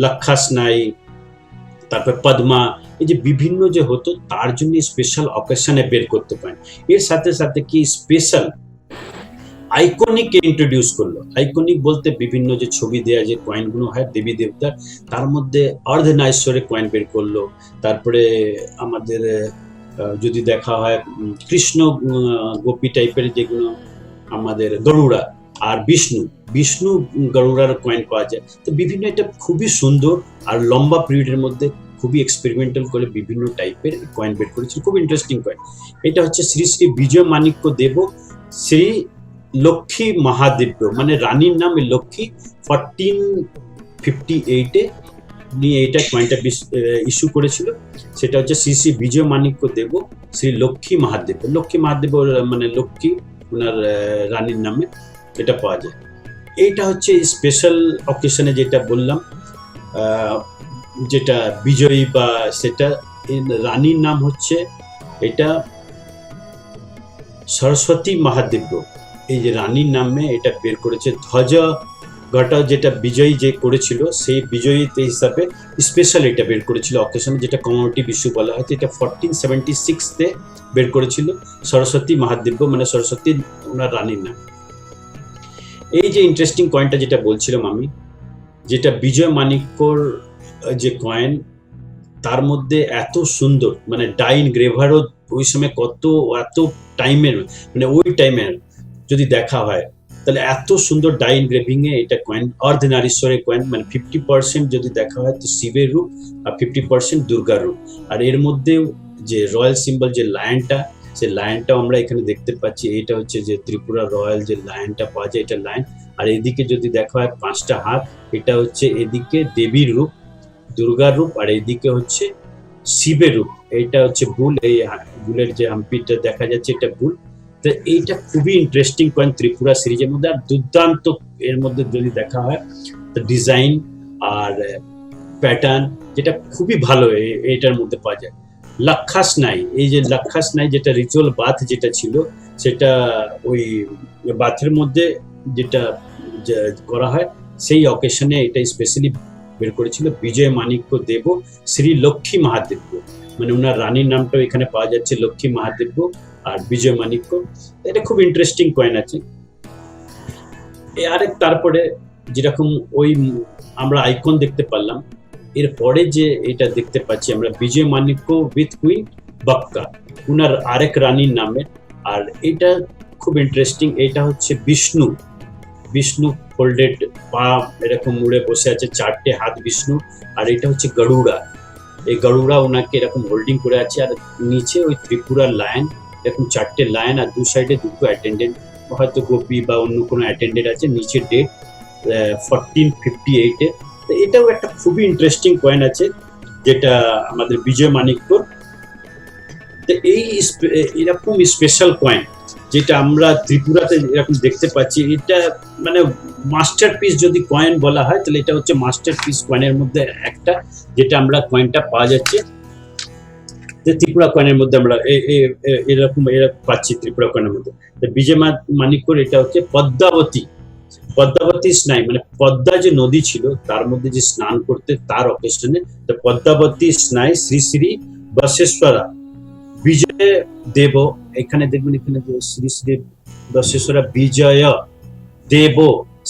লক্ষাস্নাই, তারপরে পদ্মা, এই যে বিভিন্ন যে হতো তার জন্য স্পেশাল অকেশনে বের করতে পারেন। এর সাথে সাথে কি স্পেশাল আইকনিক ইন্ট্রোডিউস করলো। আইকনিক বলতে বিভিন্ন যে ছবি দেয়া যে কয়েনগুলো হয় দেবী দেবতার, তার মধ্যে অর্ধনাশ্বরের কয়েন বের করলো। তারপরে আমাদের যদি দেখা হয় কৃষ্ণ গোপী টাইপের যেগুলো আমাদের গরুড়া, আর বিষ্ণু গরুড়ার কয়েন পাওয়া যায়। তো বিভিন্ন, এটা খুবই সুন্দর আর লম্বা পিরিয়ডের মধ্যে খুবই এক্সপেরিমেন্টাল করে বিভিন্ন টাইপের কয়েন বের করেছিল, খুব ইন্টারেস্টিং কয়েন। এটা হচ্ছে শ্রী শ্রী বিজয় মাণিক্য দেব শ্রী লক্ষ্মী মহাদেব, মানে রানীর নাম লক্ষ্মী, 1458-এ নিয়ে এটা কয়েনটা ইস্যু করেছিল। সেটা হচ্ছে শ্রী শ্রী বিজয় মাণিক্য দেব শ্রী লক্ষ্মী মহাদেব, মানে লক্ষ্মী ওনার রানীর নামে এটা পাওয়া যায়। এইটা হচ্ছে স্পেশাল অকেশনে যেটা বললাম, যেটা বিজয়ী বা সেটা রানীর নাম হচ্ছে এটা সরস্বতী মহাদেব। এই যে রানীর নামে এটা বের করেছে। ধ্বজঘট যেটা বিজয়ী যে করেছিল সেই বিজয়ীতে হিসাবে স্পেশাল এটা বের করেছিল অকেশনে, যেটা কমোমেটিভ ইস্যু বলা হয়েছে। এটা 1476-তে বের করেছিল সরস্বতী মহাদেব, মানে সরস্বতী ওনার রানীর নাম। এই যে ইন্টারেস্টিং কয়েনটা যেটা বলছিলাম আমি, যেটা বিজয় মাণিক্যর যে কয়েন, তার মধ্যে এত সুন্দর, মানে ডাইন গ্রেভারও ওই সময় এত টাইমের, মানে ওই টাইমের যদি দেখা হয় তাহলে এত সুন্দর ডাই ইনগ্রেভিং এ এটা কয়েন, অর্ধনারীশ্বরের কয়েন, মানে 50% যদি দেখা হয় তো শিবের রূপ আর 50% দুর্গার রূপ। আর এর মধ্যে যে রয়্যাল সিম্বল যে লায়নটা, সেই লায়নটাও আমরা এখানে দেখতে পাচ্ছি। এটা হচ্ছে যে ত্রিপুরা রয়্যাল যে লায়নটা পাওয়া যায়, এটা লায়ন। আর এদিকে যদি দেখা হয় 5টা হাত, এটা হচ্ছে এদিকে দেবীর রূপ, দুর্গার রূপ, আর এদিকে হচ্ছে শিবের রূপ। এইটা হচ্ছে বুল, এই বুলের যে হাম্পিটা দেখা যাচ্ছে এটা বুল। তো এইটা খুবই ইন্টারেস্টিং কয়েন ত্রিপুরা সিরিজের মধ্যে, আর দুর্দান্ত এর মধ্যে যদি দেখা হয় তো ডিজাইন আর প্যাটার্ন যেটা খুবই ভালো এইটার মধ্যে পাওয়া যায়। লাক্ষাস নাই, এই যে লাক্ষাস নাই যেটা রিচুয়াল বাথ যেটা ছিল, সেটা ওই বাথের মধ্যে যেটা করা হয় সেই অকেশনে এটা স্পেশালি বের করেছিল বিজয় মাণিক্য দেব শ্রী লক্ষ্মী মহাদেব্য, মানে ওনার রানীর নামটাও এখানে পাওয়া যাচ্ছে, লক্ষ্মী মহাদেব্য আর বিজয় মাণিক্য। এটা খুব ইন্টারেস্টিং কয়েন আছে। আরেক তারপরে যেরকম ওই আমরা আইকন দেখতে পারলাম, এরপরে যে এটা দেখতে পাচ্ছি আমরা বিজয় মাণিক্য উইথ কুইন বাক্কা, উনার আরেক রানীর নামে। আর এটা খুব ইন্টারেস্টিং, এটা হচ্ছে বিষ্ণু, বিষ্ণু ফোল্ডেড পা এরকম মুড়ে বসে আছে, 4টে হাত বিষ্ণু। আর এটা হচ্ছে গরুড়া, এই গরুড়া ওনাকে এরকম হোল্ডিং করে আছে। আর নিচে ওই ত্রিপুরার লায়ন, এরকম 4টে লায়ন, আর দু সাইডে 2টো অ্যাটেন্ডেন্ট, হয়তো গোপী বা অন্য কোনো অ্যাটেন্ডেন্ট আছে। নিচে ডেট 1458 এর। তো এটাও একটা খুবই ইন্টারেস্টিং কয়েন আছে যেটা আমাদের বিজয় মাণিক্যর। তো এই এরকম স্পেশাল কয়েন যেটা আমরা ত্রিপুরাতে এরকম দেখতে পাচ্ছি, এটা মানে মাস্টারপিস যদি কয়েন বলা হয় তাহলে এটা হচ্ছে মাস্টারপিস কয়েনের মধ্যে একটা, যেটা আমরা কয়েনটা পাওয়া যাচ্ছে যে ত্রিপুরা কয়েনের মধ্যে আমরা এরকম পাচ্ছি ত্রিপুরা কয়েনের মধ্যে। বিজয় মাণিক্যর এটা হচ্ছে পদ্মাবতী, পদ্মাবতী স্নাই, মানে পদ্মা যে নদী ছিল তার মধ্যে যে স্নান করতে তার অকেশনে পদ্মাবতী স্নাই শ্রী শ্রী বশেশ্বরা বিজয় দেব। এখানে দেখবেন এখানে শ্রী শ্রী বশেশ্বরা বিজয় দেব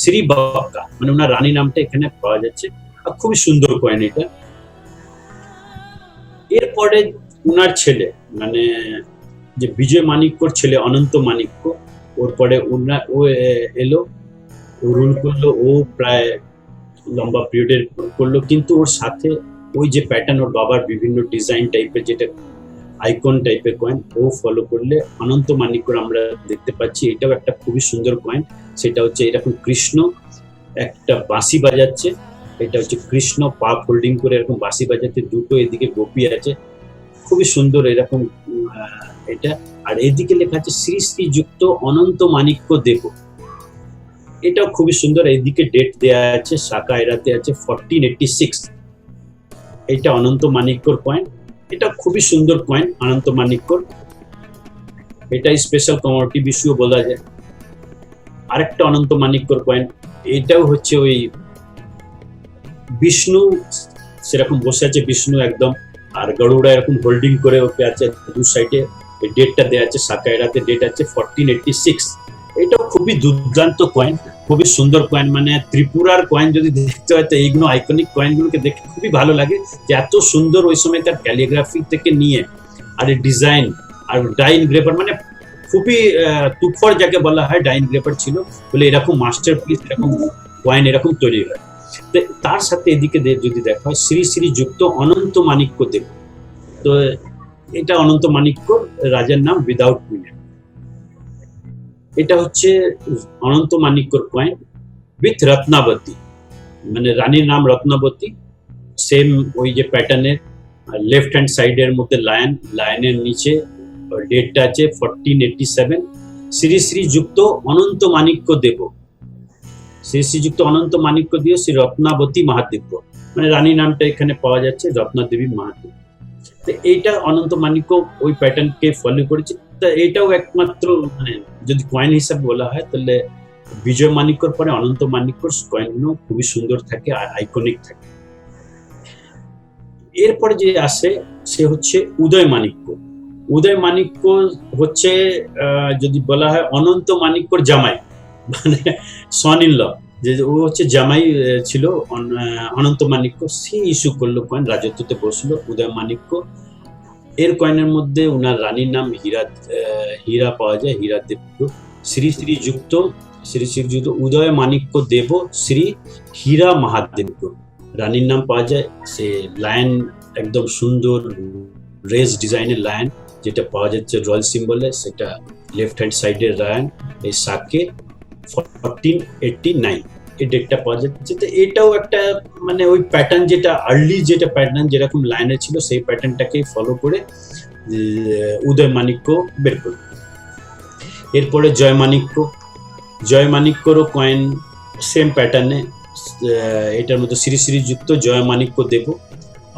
শ্রী বাক্কা, মানে ওনার রানী নামটা এখানে পাওয়া যাচ্ছে। আর খুবই সুন্দর কয়েন এটা। এরপরে উনার ছেলে, মানে যে বিজয় মাণিক্যর ছেলে অনন্ত মাণিক্য, ওর পরে ও এলো, রুল করলো, ও প্রায় লম্বা পিরিয়ডের করলো, কিন্তু ওর সাথে ওই যে প্যাটার্ন ওর বাবার বিভিন্ন ডিজাইন টাইপের যেটা আইকন টাইপের কয়েন ও ফলো করলে অনন্ত মাণিক্যর আমরা দেখতে পাচ্ছি। এটাও একটা খুবই সুন্দর কয়েন, সেটা হচ্ছে এরকম কৃষ্ণ একটা বাঁশি বাজাচ্ছে, এটা হচ্ছে কৃষ্ণ পা ফোল্ডিং করে এরকম বাঁশি বাজাচ্ছে, দুটো এদিকে গোপী আছে, খুবই সুন্দর এরকম এটা। আর এদিকে লেখা আছে শ্রী শ্রী যুক্ত অনন্ত মাণিক্য দেব, এটাও খুবই সুন্দর। এইদিকে ডেট দেয়া আছে, শাখা এরাতে আছে 1486। এটা অনন্ত মাণিক্যর কয়েন, এটা খুবই সুন্দর কয়েন অনন্ত মাণিক্যর, এটা স্পেশাল কমোডিটি বিশ্বও বলা যায়। আরেকটা অনন্ত মাণিক্যর কয়েন, এটাও হচ্ছে ওই বিষ্ণু সেরকম বসে আছে, বিষ্ণু একদম, আর গরুড়া এরকম হোল্ডিং করে ওকে আছে, দু সাইডে ডেটটা দেয়া আছে, শাখা এরাতে ডেট আছে 1486। এটাও খুবই দুর্দান্ত কয়েন, খুবই সুন্দর কয়েন। মানে ত্রিপুরার কয়েন যদি দেখতে হয় তো এইগুলো আইকনিক কয়েনগুলোকে দেখে খুবই ভালো লাগে, যে এত সুন্দর ওই সময়কার ক্যালিগ্রাফি থেকে নিয়ে আর ডিজাইন আর ডাইন গ্রেপার, মানে খুবই তুখর যাকে বলা হয় ডাইন গ্রেপার ছিল বলে এরকম মাস্টারপিস এরকম কয়েন এরকম তৈরি হয়। তার সাথে এদিকে যদি দেখা হয় শ্রী শ্রী যুক্ত অনন্ত মাণিক্য দেব, তো এটা অনন্ত মাণিক্য রাজার নাম উইদাউট কুইন। এটা হচ্ছে অনন্ত মাণিক্যর কয়েন উইথ রত্নাবতী, মানে রানীর নাম রত্নাবতী, সেম ওই যে প্যাটার্নের, লেফট হ্যান্ড সাইডের মধ্যে লায়ন, লায়নের নিচে ডেটটা আছে 1487। শ্রী শ্রী যুক্ত অনন্ত মাণিক্য দেব, শ্রী শ্রী যুক্ত অনন্ত মাণিক্য দিয়ে শ্রী রত্নাবতী মহাদেব্য, মানে রানী নামটা এখানে পাওয়া যাচ্ছে রত্নাদেবী মহাদেব। তো এইটা অনন্ত মাণিক্য ওই প্যাটার্নকে ফলো করেছে। তা এটাও একমাত্র, মানে যদি কয়েন হিসাবে বলা হয় তাহলে বিজয় মাণিক্যর পরে অনন্ত মাণিক্যর কয়েনগুলো খুবই সুন্দর থাকে আর আইকনিক থাকে। এরপরে যে আসে সে হচ্ছে উদয় মাণিক্য। উদয় মাণিক্য হচ্ছে যদি বলা হয় অনন্ত মাণিক্যর জামাই, মানে সন ইন ল, যে ও হচ্ছে জামাই ছিল অনন্ত মাণিক্য, সে ইস্যু করলো কয়েন, রাজত্বতে বসলো উদয় মাণিক্য। এর কয়েনের মধ্যে ওনার রানীর নাম হীরা পাওয়া যায়, হীরা দেব। শ্রী শ্রী যুক্ত উদয় মাণিক্য দেব শ্রী হীরা মহাদেব্য, রানীর নাম পাওয়া যায়। সে লায়ন একদম সুন্দর রেস ডিজাইনের লায়ন, যেটা পাওয়া যাচ্ছে রয়্যাল সিম্বলে, সেটা লেফট হ্যান্ড সাইডের রায়ান, এই সাকে 1489 এই ডেটটা পাওয়া যাচ্ছে। তো এটাও একটা মানে ওই প্যাটার্ন, যেটা আর্লি যেটা প্যাটার্ন যেরকম লাইনে ছিল সেই প্যাটার্নটাকেই ফলো করে উদয় মাণিক্য বের করল। এরপরে জয় মাণিক্যরও কয়েন সেম প্যাটার্নে, এটার মধ্যে শ্রী শ্রী যুক্ত জয় মাণিক্য দেব,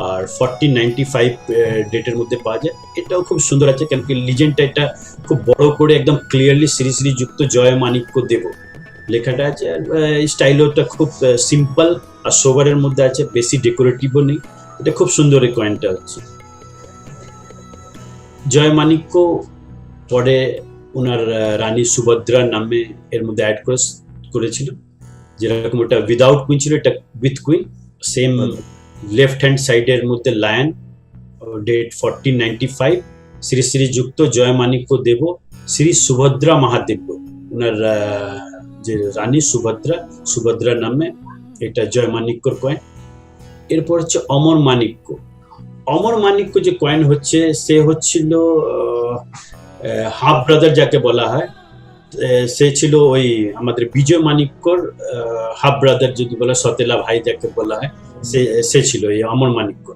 আর 1495 ডেটের মধ্যে পাওয়া যায়। এটাও খুব সুন্দর আছে, কেন কি লিজেন্ডটা এটা খুব বড় করে একদম ক্লিয়ারলি শ্রী শ্রী যুক্ত জয় মাণিক্য দেব লেখাটা আছে। আর স্টাইলটা খুব সিম্পল আর সোবারের মধ্যে আছে, বেশি ডেকোরেটিভও নেই। এটা খুব সুন্দর এই কয়েনটা হচ্ছে। জয় মাণিক্য পরে ওনার রানী সুভদ্রার নামে এর মধ্যে অ্যাড করেছিল, যেরকম ওটা উইদাউট কুইন ছিল, এটা with queen, same left hand সাইডের মধ্যে লায়ন, ডেট 1495, শ্রী শ্রী যুক্ত জয় মাণিক্য দেব, শ্রী সুভদ্রা মহাদেব্য, ওনার যে রানী সুভদ্রার নামে এটা জয় মাণিক্যর কয়েন। এরপর হচ্ছে অমর মাণিক্য যে কয়েন হচ্ছে, সে হচ্ছিল হাফ ব্রাদার যাকে বলা হয়, সে ছিল ওই আমাদের বিজয় মাণিক্যর হাফ ব্রাদার যদি বলা, সতেলা ভাই যাকে বলা হয়, সে ছিল এই অমর মাণিক্য।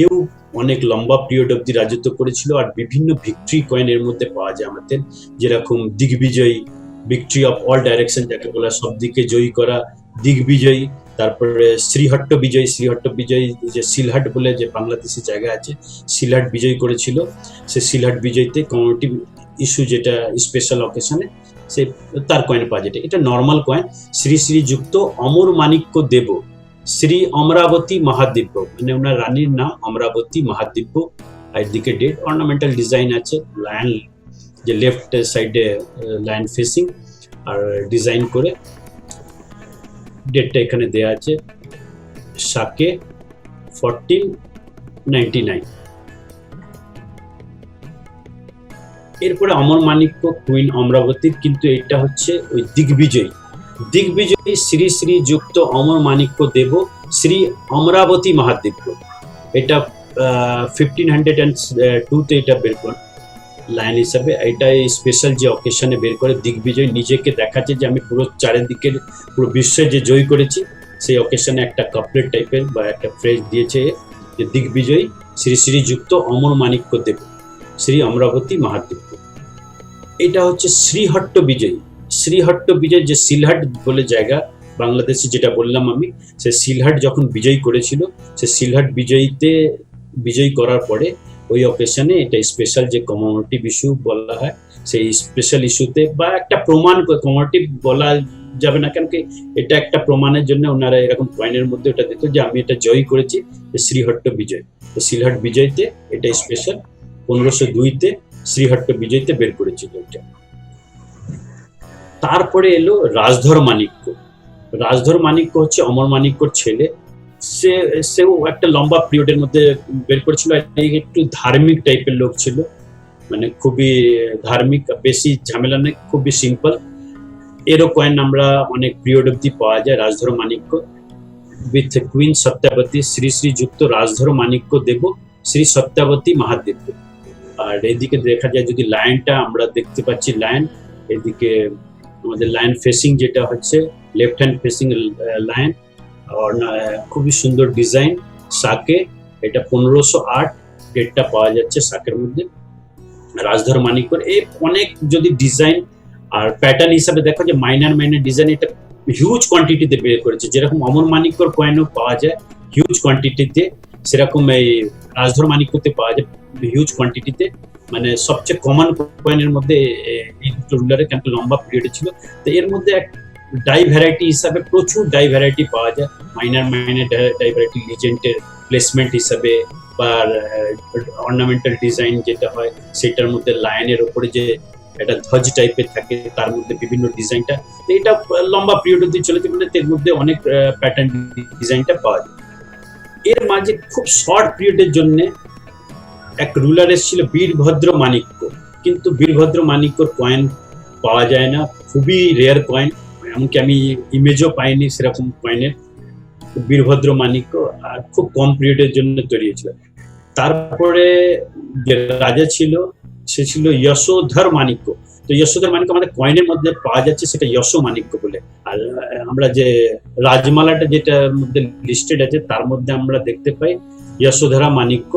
এও অনেক লম্বা পিরিয়ড অব্দি রাজত্ব করেছিল। আর বিভিন্ন ভিক্টরি কয়েন এর মধ্যে পাওয়া যায় আমাদের, যেরকম দিগ্বিজয়ী, ভিক্টরি অফ অল ডাইরেকশন যাকে বলা, সব দিকে জয়ী করা, দিগ্বিজয়ী। তারপরে শ্রীহট্ট বিজয়ী যে সিলহাট বলে যে বাংলাদেশের জায়গা আছে, সিলহাট বিজয়ী করেছিল। সে সিলহাট বিজয়ীতে কমিউনিটি ইস্যু যেটা স্পেশাল অকেশনে, সে তার কয়েন পাওয়া যায়। এটা নর্মাল কয়েন। শ্রী শ্রী যুক্ত অমর মাণিক্য দেব, শ্রী অমরাবতী মহাদিব্য, মানে ওনার রানীর নাম অমরাবতী মহাদিব্য। একদিকে ডেট, অর্নামেন্টাল ডিজাইন আছে, লায়ন যে লেফট সাইডে লায়ন ফেসিং, আর ডিজাইন করে ডেটটা এখানে দেয়া আছে, সাকে 1499। এরপরে অমর মাণিক্য কুইন অমরাবতীর, কিন্তু এটা হচ্ছে ওই দিগ্বিজয়ী শ্রী শ্রী যুক্ত অমর মাণিক্য দেব, শ্রী অমরাবতী মহাদিব্য। এটা 1502 এটা বের করে লাইন হিসাবে। এটা স্পেশাল যে অকেশনে বের করে দিগ্বিজয়, নিজেকে দেখাচ্ছে যে আমি পুরো চারিদিকের পুরো বিশ্বে যে জয় করেছি। সেই অকেশনে একটা কাপলেট টাইপের বা একটা ফ্রেজ দিয়েছে যে দিগ্বিজয়ী শ্রী শ্রী যুক্ত অমর মাণিক্য দেব, শ্রী অমরাবতী মহাদিব্য। এটা হচ্ছে শ্রীহট্ট বিজয় যে সিলহাট বলে জায়গা বাংলাদেশে, যেটা বললাম আমি, সে সিলহাট যখন বিজয় করেছিল, সে সিলহাট বিজয়ী করার পরে ওই অকেশনে এটা স্পেশাল যে কমেমোরেটিভ ইস্যু বলা হয়, সেই স্পেশাল ইস্যুতে বা একটা প্রমাণ, কমেমোরেটিভ বলা যাবে না, কেন কি এটা একটা প্রমাণের জন্য ওনারা এরকম কয়েনের মধ্যে ওটা দিত যে আমি এটা জয় করেছি, শ্রীহট্ট বিজয়। তো সিলহাট বিজয়তে এটা স্পেশাল 1502-তে শ্রীহট্ট বিজয়তে বের করেছিল এটা। তারপরে এলো রাজধর মাণিক্য হচ্ছে অমর মাণিক্যর ছেলে। সেও একটা লম্বা পিরিয়ডের মধ্যে বের করেছিল। একটু ধার্মিক টাইপের লোক ছিল, মানে খুবই ধার্মিক, বেশি ঝামেলা নেই, খুবই সিম্পল। এরও কয়েন আমরা অনেক পিরিয়ড অব্দি পাওয়া যায়। রাজধর মাণিক্য উইথ কুইন সত্যাবতী, শ্রী শ্রী যুক্ত রাজধর মাণিক্য দেব, শ্রী সত্যাবতী মহাদেব্য। আর এদিকে দেখা যায় যদি লায়নটা আমরা দেখতে পাচ্ছি, লায়ন এদিকে আমাদের লায়ন ফেসিং যেটা হচ্ছে লেফট হ্যান্ড ফেসিং লায়ন, আর খুবই সুন্দর ডিজাইন। সাকে এটা 1508 ডেটটা পাওয়া যাচ্ছে সাকের মধ্যে। রাজধর মাণিক্যর এই অনেক যদি ডিজাইন আর প্যাটার্ন হিসাবে দেখো যে মাইনার ডিজাইন, এটা হিউজ কোয়ান্টিটিতে বের করেছে। যেরকম অমর মাণিক্যর কয়েনও পাওয়া যায় হিউজ কোয়ান্টিটিতে, সেরকম এই রাজধর মাণিক্যতে পাওয়া যায় হিউজ কোয়ান্টিটিতে। মানে সবচেয়ে কমন কয়েনের মধ্যে এই দুটো রুলারের, কিন্তু লম্বা পিরিয়ডে ছিল। তো এর মধ্যে এক ডাই ভ্যারাইটি হিসাবে প্রচুর ডাই ভ্যারাইটি পাওয়া যায়, মাইনার ডাই ভ্যারাইটি, লিজেন্ডের প্লেসমেন্ট হিসাবে বা অর্নামেন্টাল ডিজাইন যেটা হয় সেটার মধ্যে লায়নের ওপরে যে একটা ধ্বজ টাইপের থাকে, তার মধ্যে বিভিন্ন ডিজাইনটা। এটা লম্বা পিরিয়ড অব্দি চলেছে, মানে এর মধ্যে অনেক প্যাটার্ন ডিজাইনটা পাওয়া যায়। এর মাঝে খুব শর্ট পিরিয়ডের জন্য এক রুলার এসেছিল বীরভদ্র মাণিক্য, কিন্তু বীরভদ্র মাণিক্যর কয়েন পাওয়া যায় না, খুবই রেয়ার কয়েন, এমনকি আমি ইমেজও পাইনি সেরকম কয়েনের বীরভদ্র মাণিক্য। আর খুব কম পিরিয়ডের জন্য তৈরি হয়েছিল। তারপরে যে রাজা ছিল সে ছিল যশোধর মাণিক্য। তো যশোধর মাণিক্য আমাদের কয়েনের মধ্যে পাওয়া যাচ্ছে, সেটা যশ মাণিক্য বলে। আর আমরা যে রাজমালাটা যেটা মধ্যে লিস্টেড আছে তার মধ্যে আমরা দেখতে পাই যশোধরা মাণিক্য,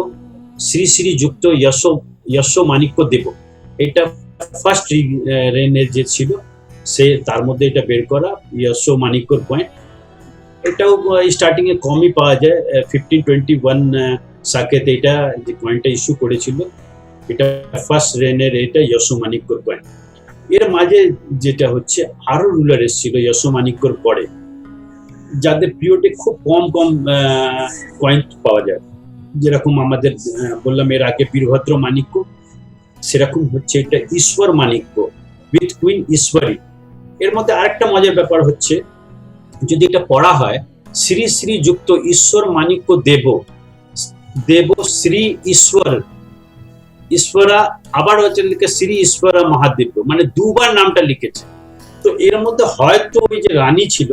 শ্রী শ্রী যুক্ত যশ মাণিক্য দেব। এটা ফার্স্ট রেনের যে ছিল সে তার মধ্যে এটা বের করা যশ মাণিক্যর কয়েন। এটাও স্টার্টিং এ কমই পাওয়া যায়, 1521 সাকেতে এটা যে কয়েনটা ইস্যু করেছিল, এটা ফার্স্ট রেনের, এটা যশ মাণিক্যর কয়েন। এর মাঝে যেটা হচ্ছে আরো রুলার এসেছিল যশ মাণিক্যর পরে, যাদের পিরিয়ডে খুব কম কয়েন পাওয়া যায়, যেরকম আমাদের বললাম এর আগে বীরভদ্র মাণিক্য, সেরকম হচ্ছে এটা ঈশ্বর মাণিক্য উইথ কুইন ঈশ্বরী। এর মধ্যে আরেকটা মজার ব্যাপার হচ্ছে, যদি এটা পড়া হয় শ্রী শ্রী যুক্ত ঈশ্বর মাণিক্য দেব, দেব শ্রী ঈশ্বর ঈশ্বরা, আবার হচ্ছে লিখে শ্রী ঈশ্বরা মহাদেব্য, মানে দুবার নামটা লিখেছে। তো এর মধ্যে হয়তো ওই যে রানী ছিল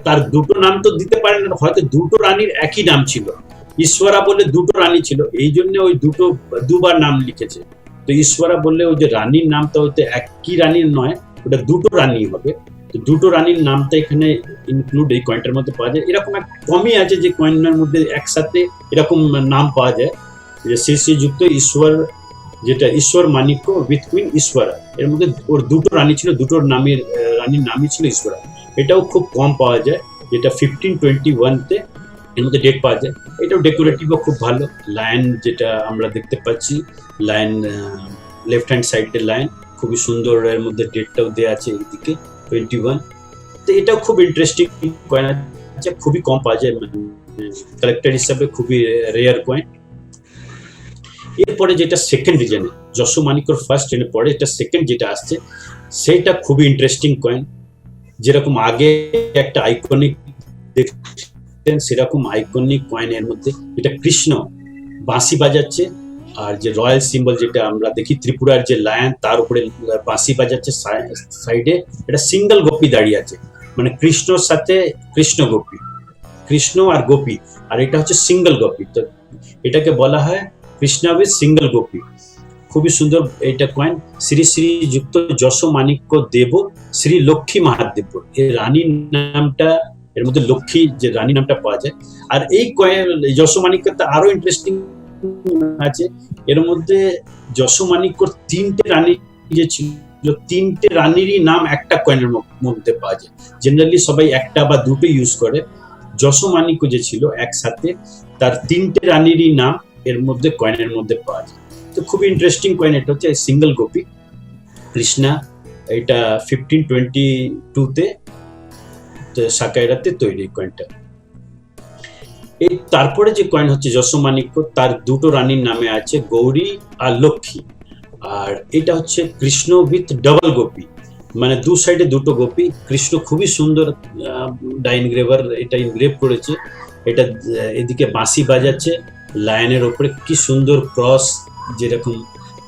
তার দুটো নাম তো দিতে পারেন না, হয়তো দুটো রানীর একই নাম ছিল, ঈশ্বরা বলে দুটো রানী ছিল, এই জন্য ওই দুটো দুবার নাম লিখেছে। তো ঈশ্বরা বললে ওই যে রানীর নামটা হয়তো একই রানীর নয়, ওটা দুটো রানী হবে। তো দুটো রানীর নামটা এখানে ইনক্লুড এই কয়েনটার মধ্যে পাওয়া যায়। এরকম এক কমই আছে যে কয়েনের মধ্যে একসাথে এরকম নাম পাওয়া যায়, যে শ্রী শ্রী যুক্ত ঈশ্বর, যেটা ঈশ্বর মাণিক্য উইথ কুইন ঈশ্বরা। এর মধ্যে ওর দুটো রানী ছিল, দুটোর নামের রানীর নামই ছিল ঈশ্বরা। এটাও খুব কম পাওয়া যায়, যেটা 1521-তে এর মধ্যে ডেট পাওয়া যায়। এটাও ডেকোরেটিভও খুব ভালো, লায়ন যেটা আমরা দেখতে পাচ্ছি, লায়ন লেফট হ্যান্ড সাইডের লায়ন খুবই সুন্দর, এর মধ্যে ডেটটাও দেওয়া আছে এইদিকে 21। তো এটাও খুব ইন্টারেস্টিং কয়েন আছে, খুবই কম পাওয়া যায়, কালেক্টর হিসাবে খুবই রেয়ার কয়েন। এরপরে যেটা সেকেন্ড রিজনে যশ মাণিক্যর ফার্স্ট রেনের পরে এটা সেকেন্ড যেটা আসছে, সেটা খুবই ইন্টারেস্টিং কয়েন। যেরকম আগে একটা আইকনিক দেখতেন, সেরকম আইকনিক কয়েনের মধ্যে এটা কৃষ্ণ বাঁশি বাজাচ্ছে, আর যে রয়্যাল সিম্বল যেটা আমরা দেখি ত্রিপুরার যে লায়ন, তার উপরে বাঁশি বাজাচ্ছে সাইডে, এটা সিঙ্গেল গোপী দাঁড়িয়ে আছে, মানে কৃষ্ণর সাথে কৃষ্ণ গোপী, কৃষ্ণ আর গোপী, আর এটা হচ্ছে সিঙ্গেল গোপী। তো এটাকে বলা হয় কৃষ্ণা উইথ সিঙ্গেল গোপী। খুবই সুন্দর এটা কয়েন। শ্রী শ্রী যুক্ত যশ মাণিক্য দেব শ্রী লক্ষ্মী মহাদেব্য, এর রানীর নামটা, এর মধ্যে লক্ষ্মী যে রানী নামটা পাওয়া যায়। আর এই কয়েন যশ মাণিক্যটা আরো ইন্টারেস্টিং আছে, এর মধ্যে যশ মাণিক্যর তিনটে রানী যে ছিল, তিনটে রানীরই নাম একটা কয়েনের মধ্যে পাওয়া যায়। জেনারেলি সবাই একটা বা দুটো ইউজ করে, যশ মাণিক্য যে ছিল একসাথে তার তিনটে রানীরই নাম এর মধ্যে কয়েনের মধ্যে পাওয়া যায়। তো খুবই ইন্টারেস্টিং কয়েন। এটা হচ্ছে সিঙ্গেল গোপী কৃষ্ণা, এটা 1522-তে সাকাইরাতে তৈরি কয়েনটা। এই তারপরে যে কয়েন হচ্ছে যশ মাণিক্য, তার দুটো রানীর নামে আছে গৌরী আর লক্ষ্মী, আর এটা হচ্ছে কৃষ্ণ উইথ ডাবল গোপী, মানে দু সাইডে দুটো গোপী। কৃষ্ণ খুবই সুন্দর ডাই ইনগ্রেভার এটা ইনগ্রেভ করেছে, এটা এদিকে বাঁশি বাজাচ্ছে লায়নের ওপরে, কি সুন্দর ক্রস যেরকম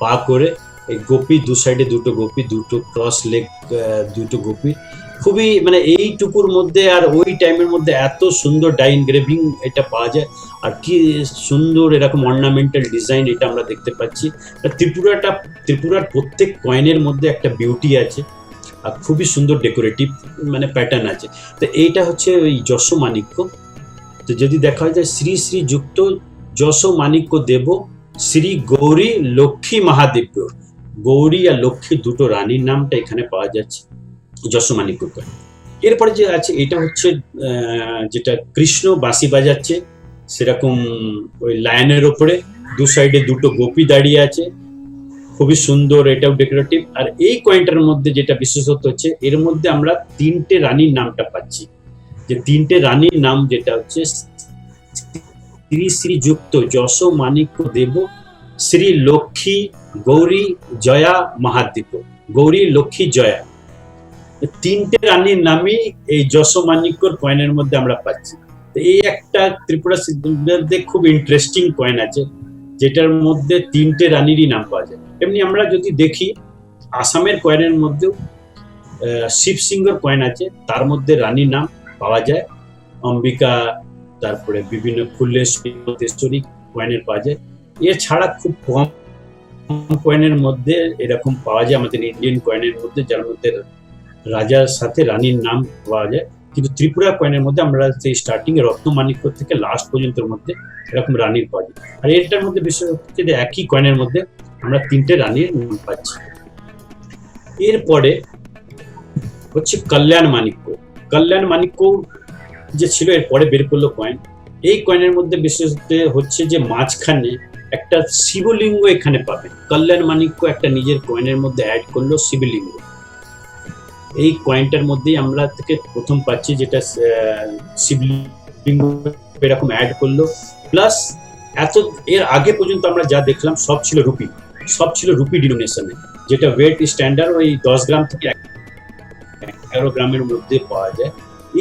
পা করে, এই গোপী দু সাইডে দুটো গোপী, দুটো ক্রস লেগ দুটো গোপী, খুবই মানে এইটুকুর মধ্যে আর ওই টাইমের মধ্যে এত সুন্দর ডাই ইনগ্রেভিং এটা পাওয়া যায়, আর কি সুন্দর এরকম অর্নামেন্টাল ডিজাইন এটা আমরা দেখতে পাচ্ছি। ত্রিপুরার প্রত্যেক কয়েনের মধ্যে একটা বিউটি আছে, আর খুবই সুন্দর ডেকোরেটিভ মানে প্যাটার্ন আছে। তো এইটা হচ্ছে ওই যশ মাণিক্য। তো যদি দেখা যায় শ্রী শ্রী যুক্ত যশ মাণিক্য দেব শ্রী গৌরী লক্ষ্মী মহাদেব্য, গৌরী আর লক্ষ্মী দুটো রানীর নামটা এখানে পাওয়া যাচ্ছে যশ মাণিক্য কয়েন। এরপরে যে আছে এটা হচ্ছে যেটা কৃষ্ণ বাঁশি বাজাচ্ছে, সেরকম ওই লায়নের ওপরে দু সাইডে দুটো গোপী দাঁড়িয়ে আছে, খুবই সুন্দর, এটাও ডেকোরেটিভ। আর এই কয়েনটার মধ্যে যেটা বিশেষত্ব হচ্ছে, এর মধ্যে আমরা তিনটে রানীর নামটা পাচ্ছি, যে তিনটে রানীর নাম যেটা হচ্ছে শ্রী শ্রী যুক্ত যশ মাণিক্য দেব শ্রী লক্ষ্মী গৌরী জয়া মহাদেব্য, গৌরী লক্ষ্মী জয়া, তিনটে রানীর নামই এই যশ মাণিক্যর কয়েনের মধ্যে আমরা পাচ্ছি। তো এই একটা ত্রিপুরা মধ্যে খুব ইন্টারেস্টিং কয়েন আছে, যেটার মধ্যে তিনটে রানীরই নাম পাওয়া যায়। এমনি আমরা যদি দেখি আসামের কয়েনের মধ্যেও শিব সিংহর কয়েন আছে, তার মধ্যে রানীর নাম পাওয়া যায়, অম্বিকা, তারপরে বিভিন্ন ফুলেশ্বরী কয়েনের পাওয়া যায়। এছাড়া খুব কম কয়েনের মধ্যে এরকম পাওয়া যায় আমাদের ইন্ডিয়ান কয়েনের মধ্যে, যার মধ্যে রাজার সাথে রানীর নাম পাওয়া যায়। কিন্তু ত্রিপুরা কয়েনের মধ্যে আমরা সেই স্টার্টিং এ রত্নমাণিক্য থেকে লাস্ট পর্যন্ত মধ্যে এরকম রানীর পাওয়া যায়। আর এটার মধ্যে বিষয় হচ্ছে যে একই কয়েনের মধ্যে আমরা 3টে রানীর নাম পাচ্ছি। এরপরে হচ্ছে কল্যাণ মাণিক্য। কল্যাণ মাণিক্য যে ছিল এরপরে বের করলো কয়েন। এই কয়েনের মধ্যে বিশেষ হচ্ছে যে মাঝখানে একটা শিবলিঙ্গ এখানে পাবেন। কল্যাণ মাণিক্য একটা নিজের কয়েনের মধ্যে অ্যাড করলো শিবলিঙ্গ। এই কয়েনটার মধ্যেই আমরা থেকে প্রথম পাচ্ছি, যেটা শিবলিঙ্গ এরকম অ্যাড করলো। প্লাস এর আগে পর্যন্ত আমরা যা দেখলাম সব ছিল রুপি ডিনোমিনেশনে, যেটা ওয়েট স্ট্যান্ডার্ড ওই 10 গ্রাম থেকে 11 গ্রামের মধ্যে পাওয়া যায়।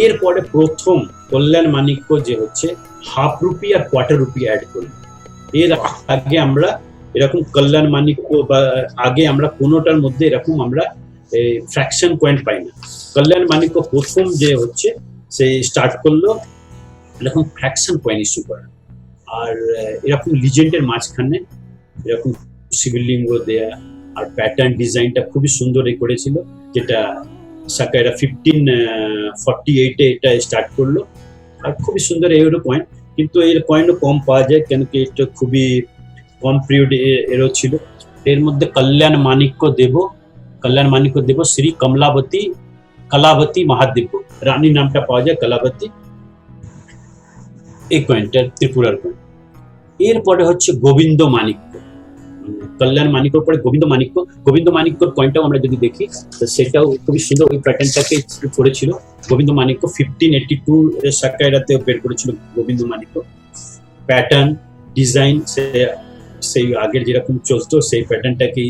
এরপরে প্রথম কল্যাণ মাণিক্য যে হচ্ছে হাফ রুপি আর কোয়ার্টার রুপি অ্যাড করলো। এর আগে আমরা এরকম কল্যাণ মাণিক্য বা আগে আমরা কোনোটার মধ্যে এরকম আমরা ফ্র্যাকশন কয়েন পাই না। কল্যাণ মাণিক্য প্রথম যে হচ্ছে সে স্টার্ট করলো এরকম ফ্র্যাকশন কয়েন ইস্যু করা। আর এরকম লিজেন্ডের মাঝখানে এরকম শিবলিঙ্গ দেয়া আর প্যাটার্ন ডিজাইনটা খুবই সুন্দর করেছিল, যেটা সাকাইরা 1548-এ এটা স্টার্ট করলো। আর খুবই সুন্দর এরও কয়েন, কিন্তু এর কয়েনও কম পাওয়া যায়, কেন কি এটা খুবই কম পিরিয়ড এরও ছিল। এর মধ্যে কল্যাণ মাণিক্য দেব শ্রী কলাবতী মহাদেব, রানী নামটা পাওয়া যায় কলাবতী, এই কয়েনটা ত্রিপুরার কয়েন। এরপরে হচ্ছে গোবিন্দ মাণিক্য। কল্যাণ মাণিক্যর পরে গোবিন্দ মাণিক্যর কয়েনটাও আমরা যদি দেখি তো সেটাও খুবই সুন্দর, ওই প্যাটার্নটাকে করেছিল গোবিন্দ মাণিক্য। 1582 সাকাইরাতে বের করেছিল গোবিন্দ মাণিক্য। প্যাটার্ন ডিজাইন সেই আগের যেরকম চলতো সেই প্যাটার্নটাকেই